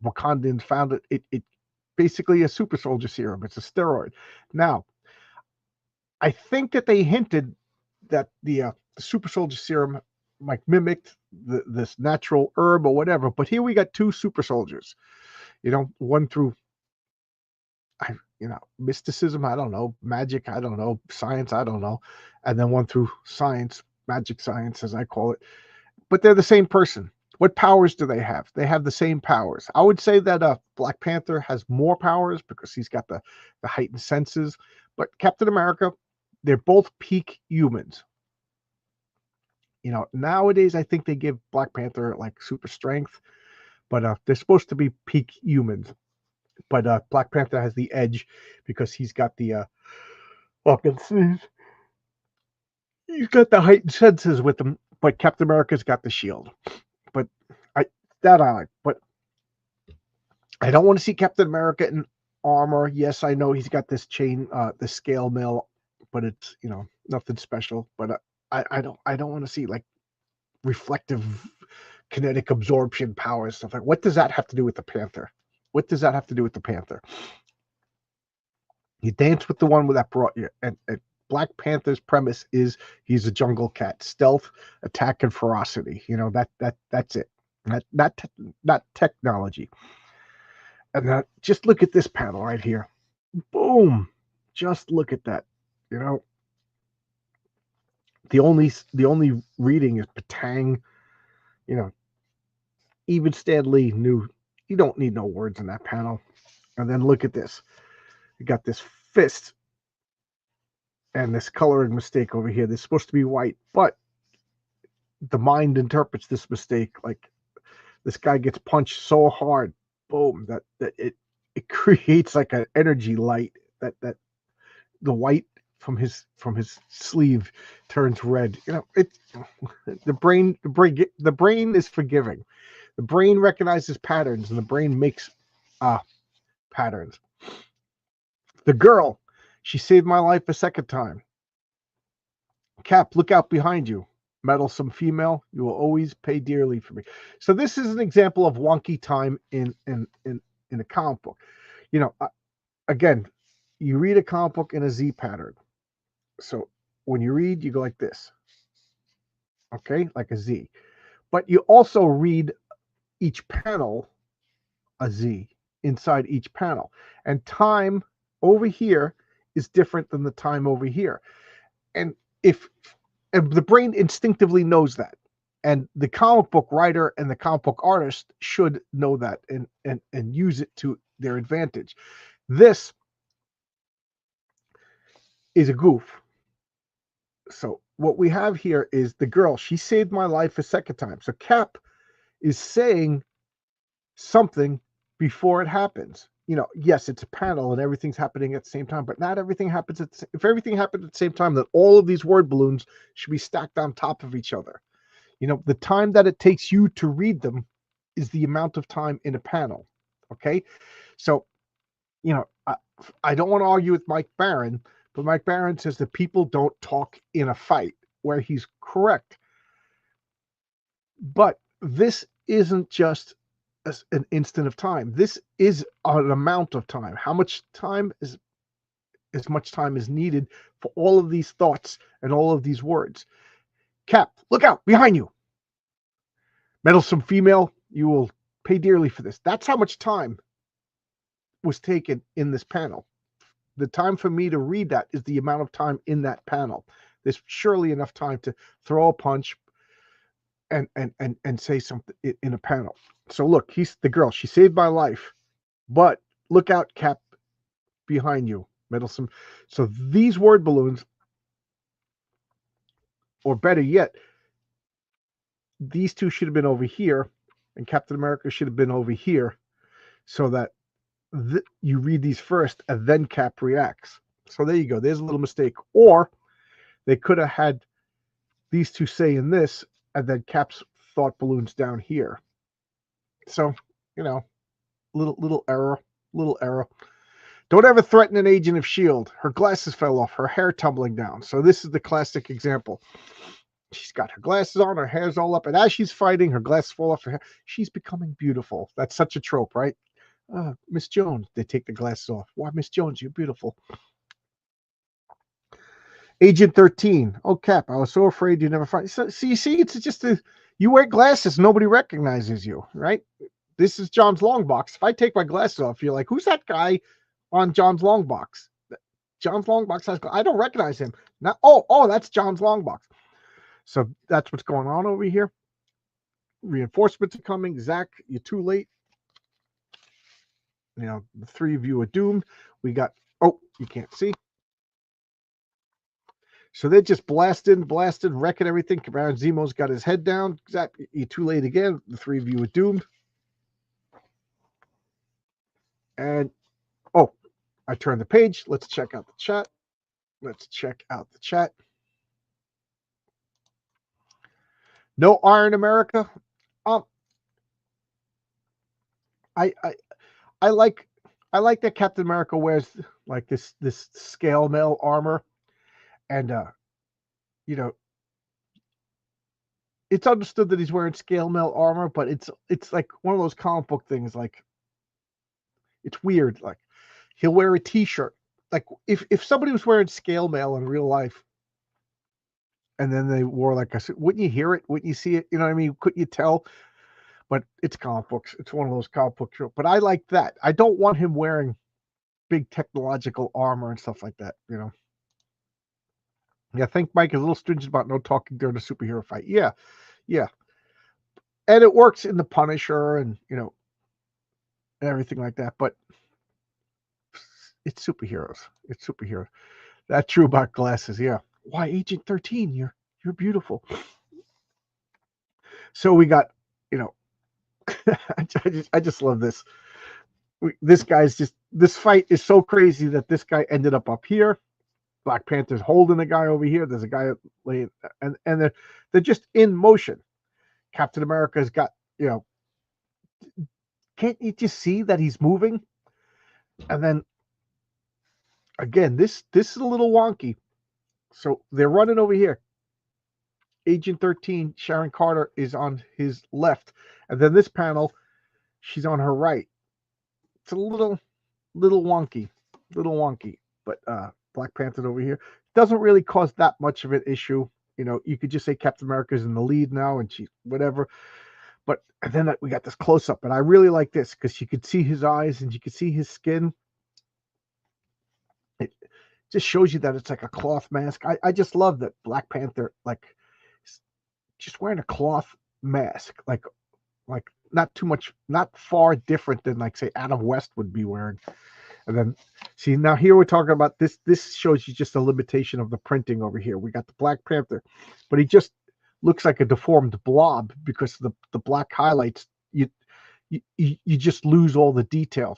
Wakandans found it basically a super soldier serum. It's a steroid. Now, I think that they hinted that the super soldier serum like mimicked this natural herb or whatever, but here we got two super soldiers, one through mysticism, I don't know, magic, I don't know, science, I don't know, and then one through science, magic science as I call it, but they're the same person. What powers do they have? They have the same powers. I would say that Black Panther has more powers because he's got the heightened senses, but Captain America, they're both peak humans. Nowadays I think they give Black Panther like super strength, but they're supposed to be peak humans. But Black Panther has the edge because he's got the he's got the heightened senses with him. But Captain America's got the shield. But I like. But I don't want to see Captain America in armor. Yes, I know he's got this chain, the scale mail, but it's nothing special. But I don't want to see like reflective kinetic absorption power and stuff like. What does that have to do with the Panther? What does that have to do with the Panther? You dance with the one that brought you. And Black Panther's premise is he's a jungle cat, stealth, attack, and ferocity. That's it. Not technology. And just look at this panel right here. Boom! Just look at that. The only reading is Patang. Even Stan Lee knew you don't need no words in that panel. And then look at this. You got this fist and this coloring mistake over here. This is supposed to be white, but the mind interprets this mistake like this guy gets punched so hard, boom, that it creates like an energy light that the white from his sleeve turns red. The brain is forgiving. The brain recognizes patterns, and the brain makes patterns. The girl, she saved my life a second time. Cap, look out behind you. Meddlesome female, you will always pay dearly for me. So this is an example of wonky time in a comic book. Again, you read a comic book in a Z pattern. So when you read, you go like this. Okay, like a Z. But you also read each panel a Z inside each panel. And time over here is different than the time over here. And the brain instinctively knows that. And the comic book writer and the comic book artist should know that and use it to their advantage. This is a goof. So what we have here is the girl. She saved my life a second time. So Cap is saying something before it happens. Yes, it's a panel and everything's happening at the same time, but not everything happens if everything happened at the same time, then all of these word balloons should be stacked on top of each other. The time that it takes you to read them is the amount of time in a panel. Okay. So, I don't want to argue with Mike Baron, but Mike Baron says that people don't talk in a fight, where he's correct. But this isn't just an instant of time. This is an amount of time. How much time is as much time is needed for all of these thoughts and all of these words. Cap, look out behind you. Meddlesome female, you will pay dearly for this. That's how much time was taken in this panel. The time for me to read that is the amount of time in that panel. There's surely enough time to throw a punch and say something in a panel. So look, he's the girl. She saved my life, but look out, Cap, behind you, Meddlesome. So these word balloons, or better yet, these two should have been over here, and Captain America should have been over here, so that you read these first, and then Cap reacts. So there you go. There's a little mistake. Or they could have had these two saying this, and then Cap's thought balloons down here. So, little error. Don't ever threaten an agent of S.H.I.E.L.D. Her glasses fell off, her hair tumbling down. So this is the classic example. She's got her glasses on, her hair's all up, and as she's fighting, her glasses fall off her hair. She's becoming beautiful. That's such a trope, right? Miss Jones, they take the glasses off. Why, Miss Jones, you're beautiful. Agent 13. Oh, Cap, I was so afraid you'd never find. So, you see, it's just you wear glasses, nobody recognizes you, right? This is John's long box. If I take my glasses off, you're like, who's that guy on John's long box? John's long box has. I don't recognize him. Now, oh, that's John's long box. So that's what's going on over here. Reinforcements are coming. Zach, you're too late. The three of you are doomed. We got. Oh, you can't see. So they're just blasting, wrecking everything. Baron Zemo's got his head down. Zach, you're too late again. The three of you are doomed. And, I turned the page. Let's check out the chat. No Iron America. I like that Captain America wears like this scale mail armor, and it's understood that he's wearing scale mail armor, but it's like one of those comic book things, like It's weird. Like he'll wear a T-shirt. Like if somebody was wearing scale mail in real life, and then they wore like a suit, wouldn't you hear it? Wouldn't you see it? You know what I mean? Couldn't you tell? But it's comic books. It's one of those comic book shows. But I like that. I don't want him wearing big technological armor and stuff like that. You know. Yeah, I think Mike is a little stringent about no talking during a superhero fight. Yeah, yeah, and it works in the Punisher and and everything like that. But it's superheroes. It's superheroes. That's true about glasses. Yeah. Why, Agent 13? You're beautiful. So we got, I just love this. This fight is so crazy that this guy ended up here. Black Panther's holding a guy over here. There's a guy laying, and they're just in motion. Captain America's got, can't you just see that he's moving? And then again, this is a little wonky. So they're running over here. Agent 13, Sharon Carter, is on his left. And then this panel, she's on her right. It's a little wonky. But Black Panther over here doesn't really cause that much of an issue. You could just say Captain America's in the lead now and she whatever. But then we got this close up, and I really like this because you could see his eyes and you could see his skin. It just shows you that it's like a cloth mask. I just love that Black Panther, like, just wearing a cloth mask, like not too much, not far different than like say Adam West would be wearing. And then see, now here we're talking about this. This shows you just a limitation of the printing over here. We got the Black Panther, but he just looks like a deformed blob because the black highlights. You just lose all the detail.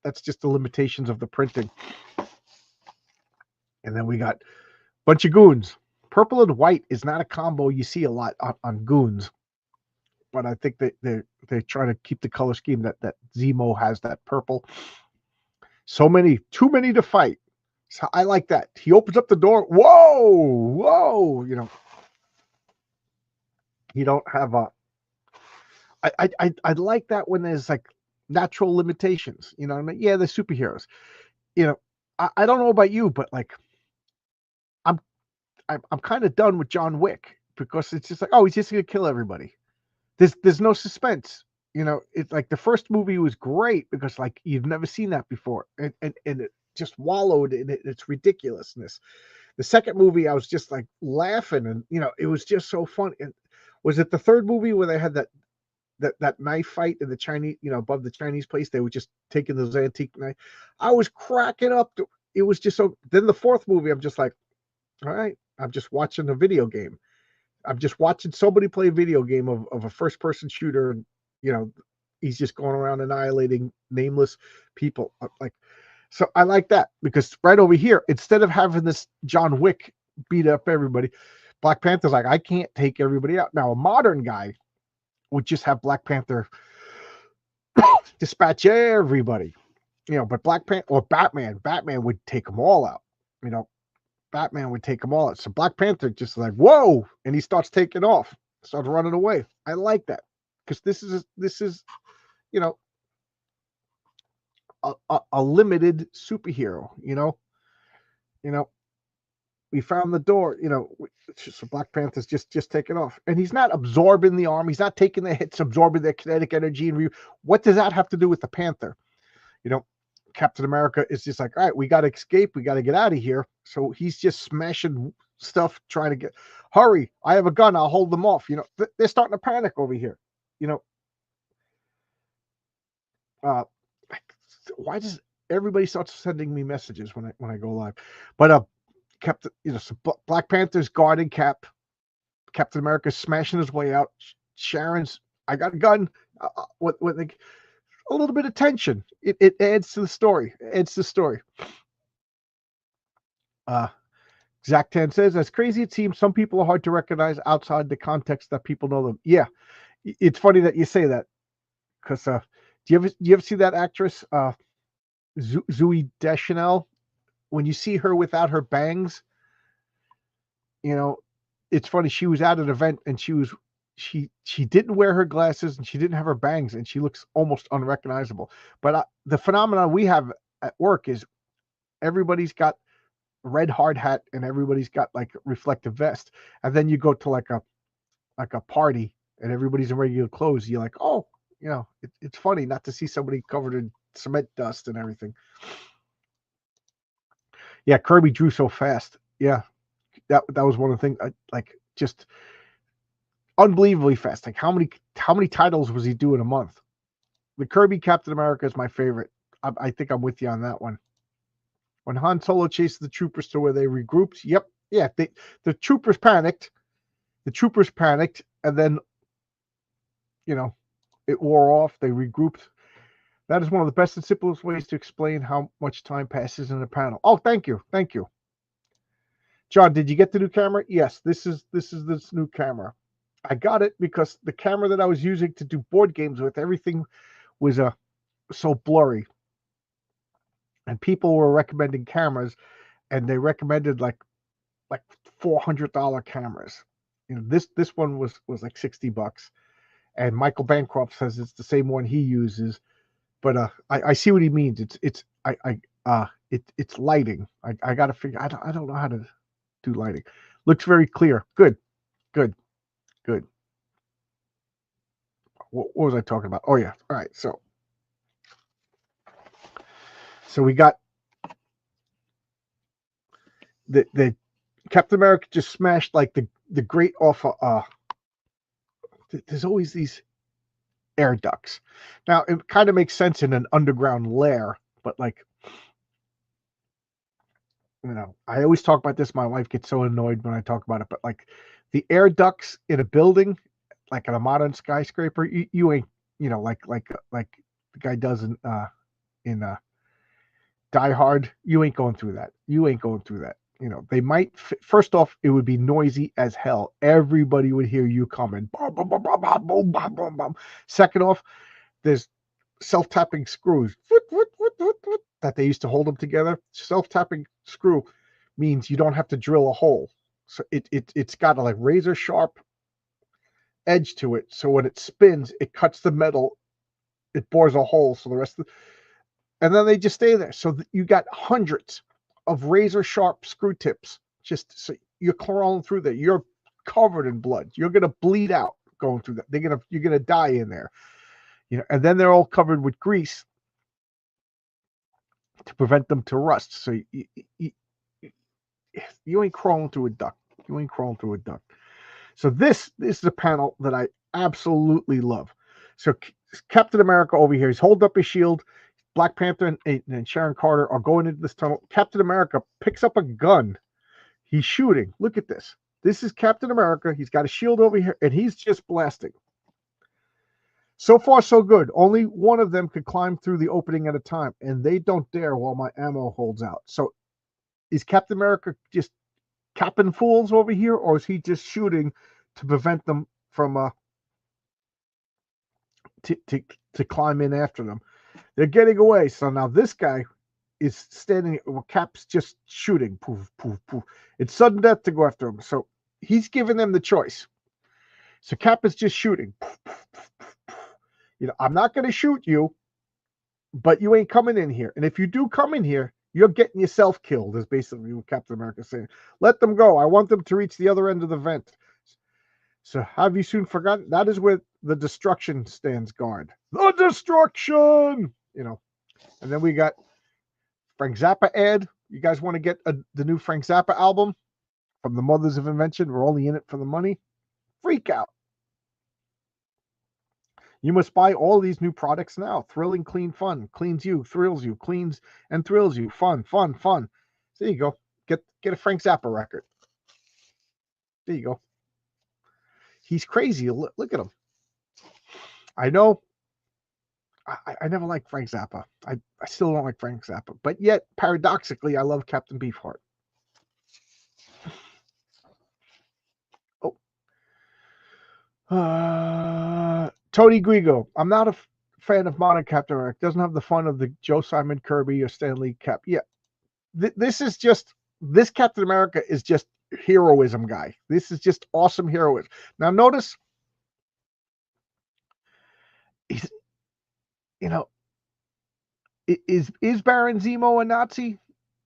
That's just the limitations of the printing. And then we got a bunch of goons. Purple and white is not a combo you see a lot on goons, but I think they're trying to keep the color scheme that Zemo has, that purple. Too many to fight. So I like that. He opens up the door. Whoa! You don't have a. I like that when there's like natural limitations. You know what I mean? Yeah, they're superheroes. I don't know about you, but like, I'm kind of done with John Wick because it's just like, oh, he's just gonna kill everybody. There's no suspense. It's like the first movie was great because like you've never seen that before, and it just wallowed in its ridiculousness. The second movie, I was just like laughing, and it was just so fun. And was it the third movie where they had that knife fight in the Chinese, above the Chinese place? They were just taking those antique knife. I was cracking up. It was just so. Then the fourth movie, I'm just like, all right, I'm just watching a video game. I'm just watching somebody play a video game of a first person shooter, and he's just going around annihilating nameless people. Like, so I like that because right over here, instead of having this John Wick beat up everybody, Black Panther's like, I can't take everybody out. Now a modern guy would just have Black Panther dispatch everybody, but Black Panther or Batman would take them all out. Batman would take them all out. So Black Panther just like, whoa, and he starts taking off, starts running away. I like that because this is a limited superhero. We found the door. So Black Panther's just taking off, and he's not absorbing the arm. He's not taking the hits, absorbing their kinetic energy. And what does that have to do with the Panther? Captain America is just like, all right, we got to escape. We got to get out of here. So he's just smashing stuff, trying to hurry. I have a gun. I'll hold them off. They're starting to panic over here. Why does everybody start sending me messages when I go live? But Captain, so Black Panther's guarding Cap. Captain America's smashing his way out. Sharon's, I got a gun. A little bit of tension. It adds to the story. Zach Tan says, as crazy it seems, some people are hard to recognize outside the context that people know them. Yeah, it's funny that you say that because do you ever see that actress Zooey Deschanel? When you see her without her bangs, it's funny. She was at an event and she was she didn't wear her glasses and she didn't have her bangs and she looks almost unrecognizable. But the phenomenon we have at work is everybody's got red hard hat and everybody's got like reflective vest, and then you go to like a party and everybody's in regular clothes. You're like, oh, it's funny not to see somebody covered in cement dust and everything. Yeah, Kirby drew so fast. Yeah, that was one of the things. Like just unbelievably fast. Like how many titles was he doing a month? The Kirby Captain America is my favorite. I think I'm with you on that one. When Han Solo chases the troopers to where they regrouped, yep, yeah, the troopers panicked. The troopers panicked, and then it wore off. They regrouped. That is one of the best and simplest ways to explain how much time passes in a panel. Oh, thank you. John, did you get the new camera? Yes, this is this new camera. I got it because the camera that I was using to do board games with, everything was so blurry. And people were recommending cameras, and they recommended like $400 cameras. This one was like $60. And Michael Bancroft says it's the same one he uses. But I see what he means. It's lighting. I got to figure. I don't know how to do lighting. Looks very clear. Good. What was I talking about? Oh yeah. All right. So we got the Captain America just smashed like the grate off. There's always these air ducts. Now it kind of makes sense in an underground lair, but like, I always talk about this. My wife gets so annoyed when I talk about it, but like the air ducts in a building, like in a modern skyscraper, you ain't, like the guy does in Die Hard, you ain't going through that. They might, first off, it would be noisy as hell. Everybody would hear you coming. Boom, boom, boom, boom, boom, boom, boom, boom. Second off, there's self-tapping screws that they used to hold them together. Self-tapping screw means you don't have to drill a hole. So it's got a like razor sharp edge to it. So when it spins, it cuts the metal, it bores a hole. So the rest of and then they just stay there. So you got hundreds of razor sharp screw tips. Just so you're crawling through there. You're covered in blood. You're gonna bleed out going through that. You're gonna die in there. And then they're all covered with grease to prevent them to rust. So you ain't crawling through a duct. So this is a panel that I absolutely love. So Captain America over here, he's holding up his shield. Black Panther and Sharon Carter are going into this tunnel. Captain America picks up a gun. He's shooting. Look at this. This is Captain America. He's got a shield over here, and he's just blasting. So far, so good. Only one of them could climb through the opening at a time, and they don't dare while my ammo holds out. So is Captain America just capping fools over here, or is he just shooting to prevent them from to climb in after them? They're getting away. So now this guy is standing. Well, Cap's just shooting. Poof, poof, poof. It's sudden death to go after him. So he's giving them the choice. So Cap is just shooting. Poof, poof, poof, poof. I'm not going to shoot you, but you ain't coming in here. And if you do come in here, you're getting yourself killed, is basically what Captain America is saying. Let them go. I want them to reach the other end of the vent. So have you soon forgotten? That is where the destruction stands guard. The destruction! And then we got Frank Zappa ad. You guys want to get the new Frank Zappa album from the Mothers of Invention? We're only in it for the money. Freak out. You must buy all these new products now. Thrilling, clean, fun. Cleans you, thrills you, cleans and thrills you. Fun, fun, fun. So there you go. Get a Frank Zappa record. There you go. He's crazy. Look at him. I know. I never liked Frank Zappa. I still don't like Frank Zappa. But yet, paradoxically, I love Captain Beefheart. Oh. Tony Grigo. I'm not a fan of modern Captain America. Doesn't have the fun of the Joe Simon Kirby or Stan Lee Cap. Yeah. This Captain America is just heroism guy. This is just awesome heroism. Now notice he's, you know, is Baron Zemo a Nazi?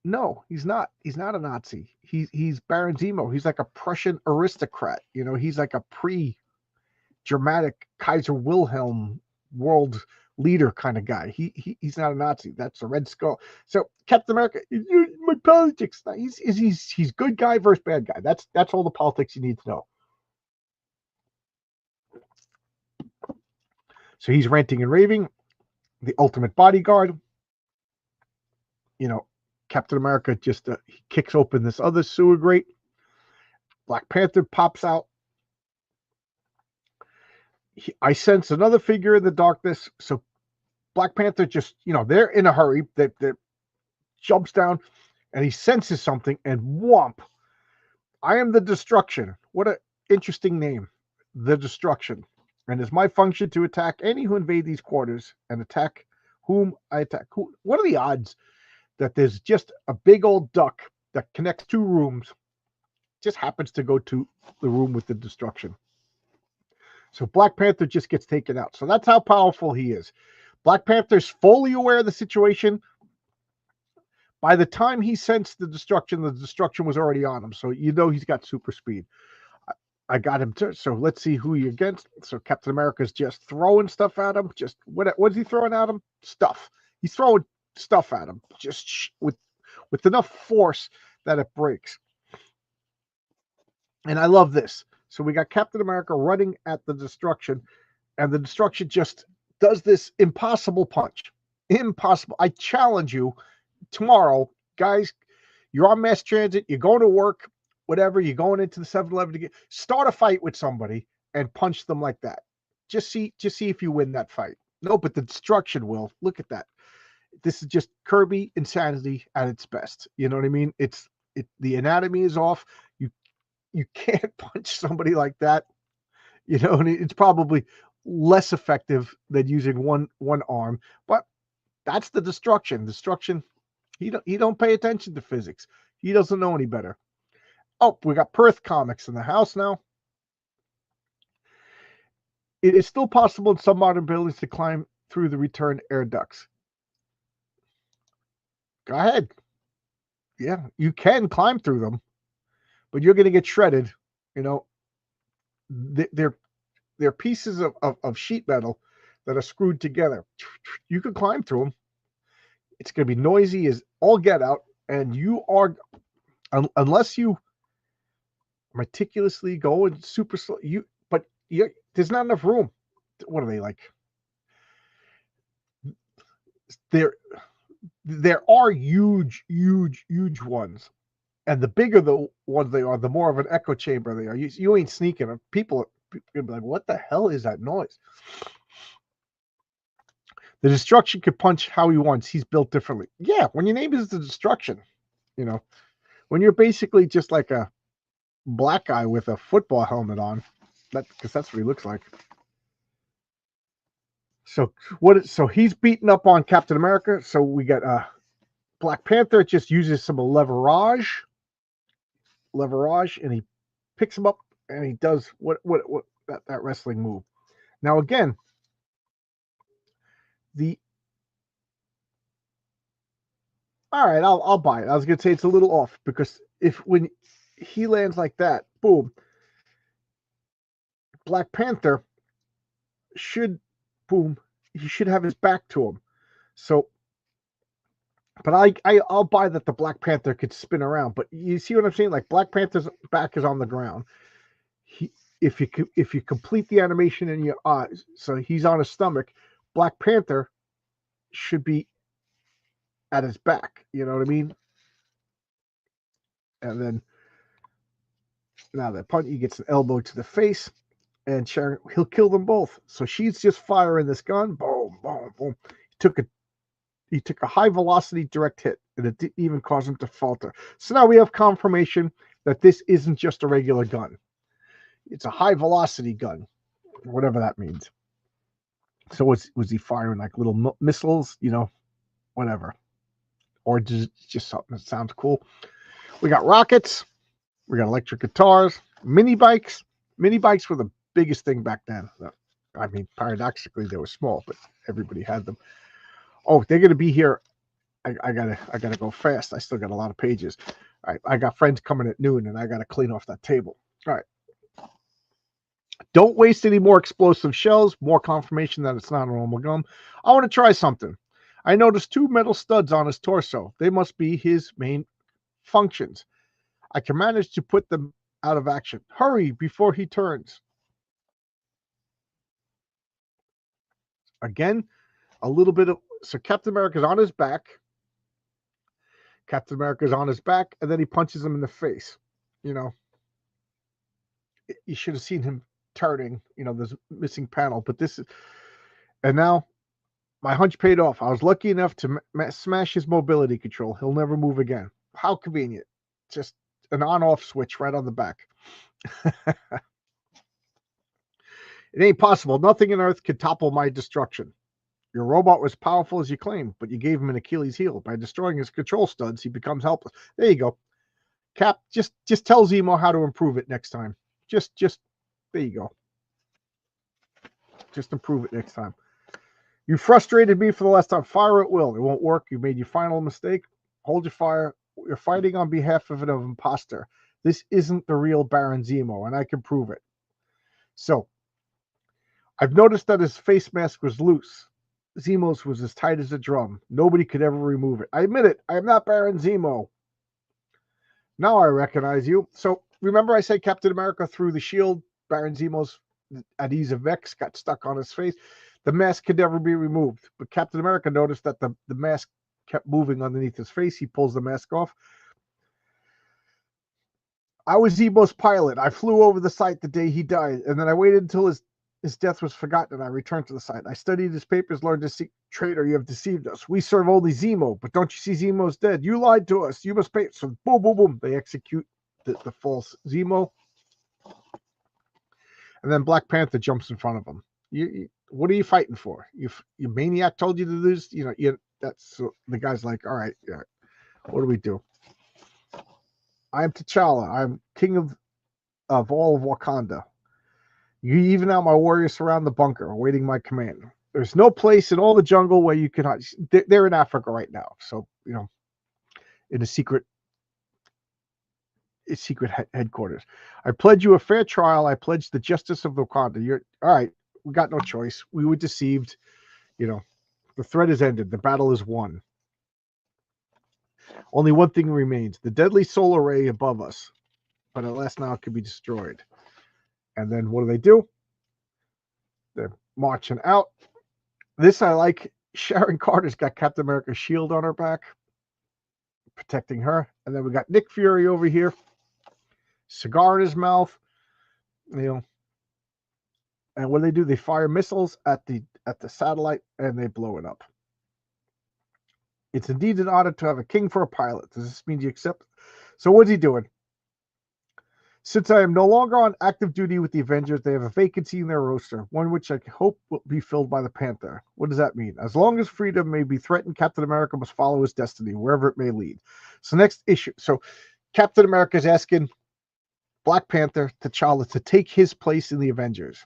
No, he's not. He's not a Nazi. He's Baron Zemo. He's like a Prussian aristocrat. You know, he's like a pre-dramatic Kaiser Wilhelm world leader kind of guy. He's not a Nazi. That's a Red Skull. So Captain America, my politics. He's good guy versus bad guy. That's all the politics you need to know. So he's ranting and raving. The ultimate bodyguard. You know, Captain America just he kicks open this other sewer grate. Black Panther pops out. I sense another figure in the darkness. So Black Panther just, you know, they're in a hurry. They jumps down and he senses something and whomp. I am the Destruction. What an interesting name. The Destruction. And it's my function to attack any who invade these quarters and attack whom I attack. What are the odds that there's just a big old duck that connects two rooms, just happens to go to the room with the Destruction? So Black Panther just gets taken out. So that's how powerful he is. Black Panther's fully aware of the situation. By the time he sensed the Destruction was already on him. So you know he's got super speed. I got him too. So let's see who you're against. So Captain America's just throwing stuff at him. Just what's he throwing at him? Stuff. He's throwing stuff at him. Just with enough force that it breaks. And I love this. So we got Captain America running at the Destruction, and the Destruction just does this impossible punch. Impossible. I challenge you tomorrow, guys. You're on mass transit. You're going to work. Whatever, you're going into the 7-Eleven to start a fight with somebody and punch them like that. Just see if you win that fight. No, but the Destruction will. Look at that. This is just Kirby insanity at its best. You know what I mean? The anatomy is off. You can't punch somebody like that. You know, and it's probably less effective than using one arm. But that's the Destruction. Destruction. He don't pay attention to physics. He doesn't know any better. Oh, we got Perth Comics in the house now. It is still possible in some modern buildings to climb through the return air ducts. Go ahead. Yeah, you can climb through them, but you're going to get shredded. You know, they're pieces of sheet metal that are screwed together. You can climb through them. It's going to be noisy as all get out, and you are, unless you meticulously go and super slow, there's not enough room. What are they like? There are huge ones, and the bigger the ones they are, the more of an echo chamber they are. You ain't sneaking. People are gonna be like, "What the hell is that noise?" The Destruction can punch how he wants. He's built differently. Yeah, when your name is the Destruction, you know, when you're basically just like a black guy with a football helmet on, because that's what he looks like. So he's beating up on Captain America. So we got Black Panther just uses some leverage, and he picks him up and he does what that wrestling move. Now again, all right, I'll buy it. I was gonna say it's a little off because when he lands like that, boom, Black Panther should he should have his back to him. So, but I'll buy that the Black Panther could spin around. But you see what I'm saying? Like Black Panther's back is on the ground. If you complete the animation in your eyes, so he's on his stomach, Black Panther should be at his back. You know what I mean? And then now that punch, he gets an elbow to the face, and Sharon, he'll kill them both. So she's just firing this gun. Boom, boom, boom. He took a high velocity direct hit, and it didn't even cause him to falter. So now we have confirmation that this isn't just a regular gun. It's a high velocity gun, whatever that means. So was he firing like little missiles, you know, whatever, or just something that sounds cool? We got rockets, we got electric guitars, mini bikes. Mini bikes were the biggest thing back then. I mean, paradoxically, they were small, but everybody had them. Oh, they're going to be here. I gotta go fast. I still got a lot of pages. All right, I got friends coming at noon, and I gotta clean off that table. All right. Don't waste any more explosive shells. More confirmation that it's not a normal gum. I want to try something. I noticed 2 metal studs on his torso. They must be his main functions. I can manage to put them out of action. Hurry before he turns. Again, a little bit of... So Captain America's on his back. Captain America's on his back, and then he punches him in the face. You know, you should have seen him turning. You know, there's a missing panel, but this is... And now my hunch paid off. I was lucky enough to smash his mobility control. He'll never move again. How convenient. Just an on-off switch right on the back. It ain't possible. Nothing on Earth could topple my destruction. Your robot was powerful as you claimed, but you gave him an Achilles heel. By destroying his control studs, he becomes helpless. There you go. Cap, just tell Zemo how to improve it next time. Just there you go. Just improve it next time. You frustrated me for the last time. Fire at will. It won't work. You made your final mistake. Hold your fire. You're fighting on behalf of an imposter. This isn't the real Baron Zemo, and I can prove it. So, I've noticed that his face mask was loose. Zemo's was as tight as a drum. Nobody could ever remove it. I admit it. I am not Baron Zemo. Now I recognize you. So, remember I said Captain America threw the shield. Baron Zemo's adhesive X got stuck on his face. The mask could never be removed. But Captain America noticed that the mask kept moving underneath his face. He pulls the mask off. I was Zemo's pilot. I flew over the site the day he died, and then I waited until his death was forgotten, and I returned to the site. I studied his papers, learned to see, traitor, you have deceived us. We serve only Zemo, but don't you see Zemo's dead? You lied to us. You must pay. So boom, boom, boom. They execute the false Zemo. And then Black Panther jumps in front of him. What are you fighting for? Your maniac told you to do this? That's so the guy's like, all right, yeah. What do we do? I'm T'Challa. I'm king of all of Wakanda. You even out my warriors surround the bunker, awaiting my command. There's no place in all the jungle where you can hide. They're in Africa right now, so in a secret headquarters. I pledge you a fair trial. I pledge the justice of Wakanda. You're all right. We got no choice. We were deceived. The threat is ended. The battle is won. Only one thing remains: the deadly solar ray above us. But at last now it can be destroyed. And then what do? They're marching out. This I like. Sharon Carter's got Captain America's shield on her back, protecting her. And then we got Nick Fury over here, cigar in his mouth. And what do? They fire missiles at the satellite and they blow it up. It's indeed an honor to have a king for a pilot. Does this mean you accept? So what's he doing? Since I am no longer on active duty with the Avengers, they have a vacancy in their roster, one which I hope will be filled by the Panther. What does that mean? As long as freedom may be threatened, Captain America must follow his destiny, wherever it may lead. So next issue. So Captain America is asking Black Panther, T'Challa, to take his place in the Avengers,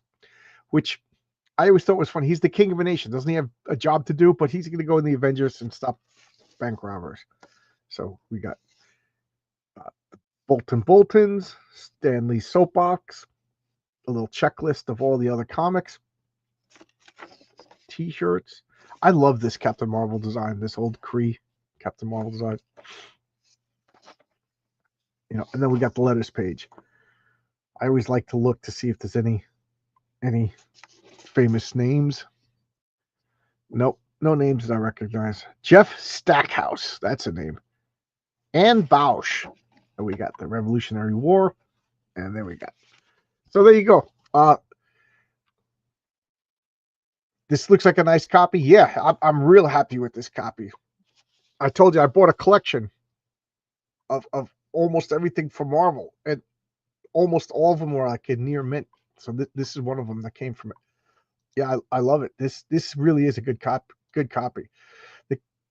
which I always thought was funny. He's the king of a nation. Doesn't he have a job to do? But he's going to go in the Avengers and stop bank robbers. So we got Bolton's, Stanley Soapbox, a little checklist of all the other comics, T-shirts. I love this Captain Marvel design, this old Kree Captain Marvel design. And then we got the letters page. I always like to look to see if there's any famous names. Nope, no names that I recognize. Jeff Stackhouse, that's a name. Anne Bausch. And we got the Revolutionary War, and there we got. So there you go. This looks like a nice copy. Yeah, I'm real happy with this copy. I told you I bought a collection of almost everything from Marvel, and almost all of them were like a near mint. So this is one of them that came from it. Yeah, I love it. This really is a good copy.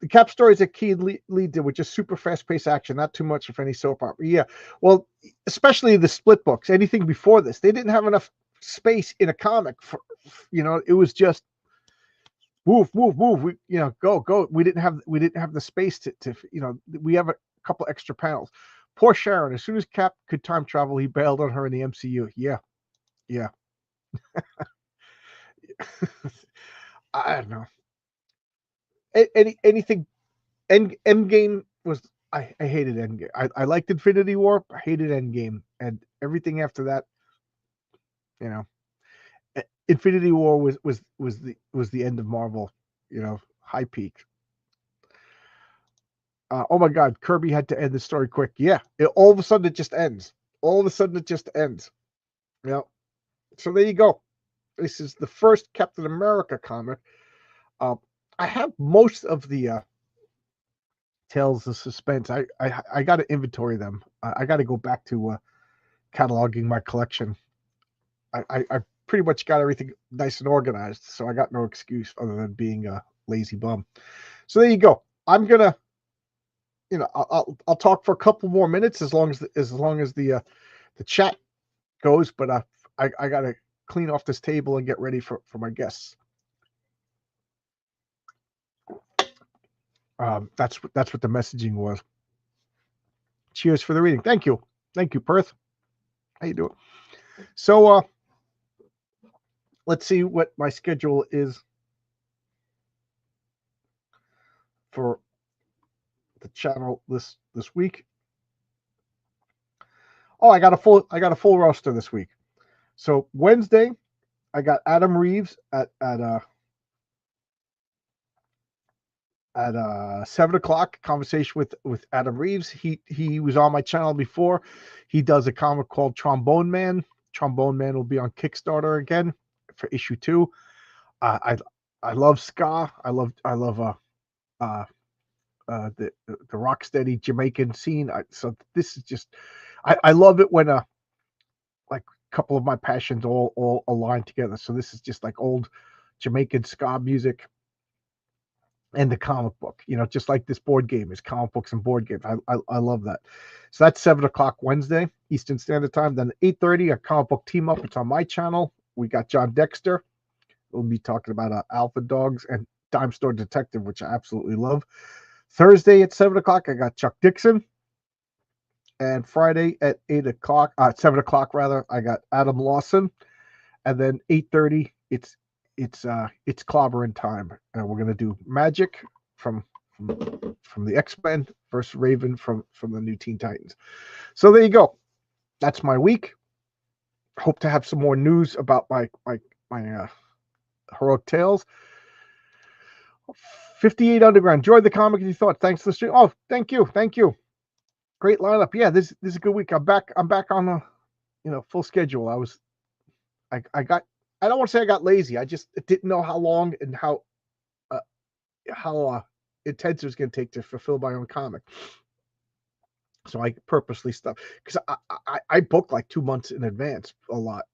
The Cap stories that Key and Lee did were just super fast-paced action, not too much of any soap opera. Yeah, well, especially the split books. Anything before this, they didn't have enough space in a comic it was just move, move, move. We, go. We didn't have the space to we have a couple extra panels. Poor Sharon. As soon as Cap could time travel, he bailed on her in the MCU. Yeah. I don't know. Anything. Endgame was. I hated Endgame. I liked Infinity War. I hated Endgame, and everything after that. Infinity War was the end of Marvel. High peak. Oh my God, Kirby had to end the story quick. Yeah, all of a sudden it just ends. All of a sudden it just ends. Yeah. So there you go. This is the first Captain America comic. I have most of the Tales of Suspense. I got to inventory them. I got to go back to cataloging my collection. I pretty much got everything nice and organized, so I got no excuse other than being a lazy bum. So there you go. I'm gonna, I'll talk for a couple more minutes as long as the chat goes, but I gotta clean off this table and get ready for my guests. That's what the messaging was. Cheers for the reading. Thank you, Perth. How you doing? So let's see what my schedule is for the channel this week. Oh, I got a full roster this week. So Wednesday, I got Adam Reeves at 7:00. Conversation with Adam Reeves. He was on my channel before. He does a comic called Trombone Man. Trombone Man will be on Kickstarter again for issue 2. I love ska. I love the rocksteady Jamaican scene. So this is just I love it when like a couple of my passions all align together. So this is just like old Jamaican ska music and the comic book, just like this board game is comic books and board games. I love that. So that's 7:00 Wednesday Eastern Standard Time. Then 8:30 a comic book team up. It's on my channel. We got John Dexter. We'll be talking about Alpha Dogs and Dime Store Detective, which I absolutely love. Thursday at 7:00 I got Chuck Dixon. And Friday at 7:00 rather, I got Adam Lawson. And then 8:30 it's clobbering time, and we're gonna do Magic from the X-Men versus Raven from the New Teen Titans. So there you go. That's my week. Hope to have some more news about my heroic tales. 58 Underground. Enjoyed the comic. You thought? Thanks for the stream. Oh, thank you. Great lineup. Yeah, this is a good week. I'm back on a full schedule. I got. I don't want to say I got lazy. I just didn't know how long and how intense it was going to take to fulfill my own comic. So I purposely stopped because I book like 2 months in advance a lot.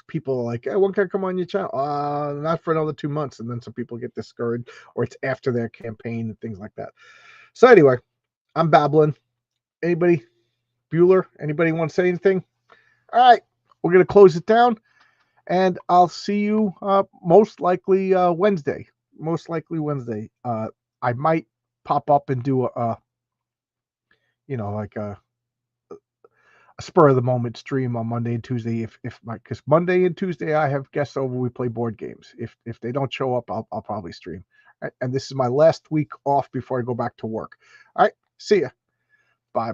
People are like, hey, when can I come on your channel? Not for another 2 months. And then some people get discouraged, or it's after their campaign and things like that. So anyway, I'm babbling. Anybody? Bueller? Anybody want to say anything? All right, we're going to close it down. And I'll see you most likely Wednesday. I might pop up and do a spur of the moment stream on Monday and Tuesday. Because Monday and Tuesday I have guests over. We play board games. If they don't show up, I'll probably stream. And this is my last week off before I go back to work. All right, see ya. Bye.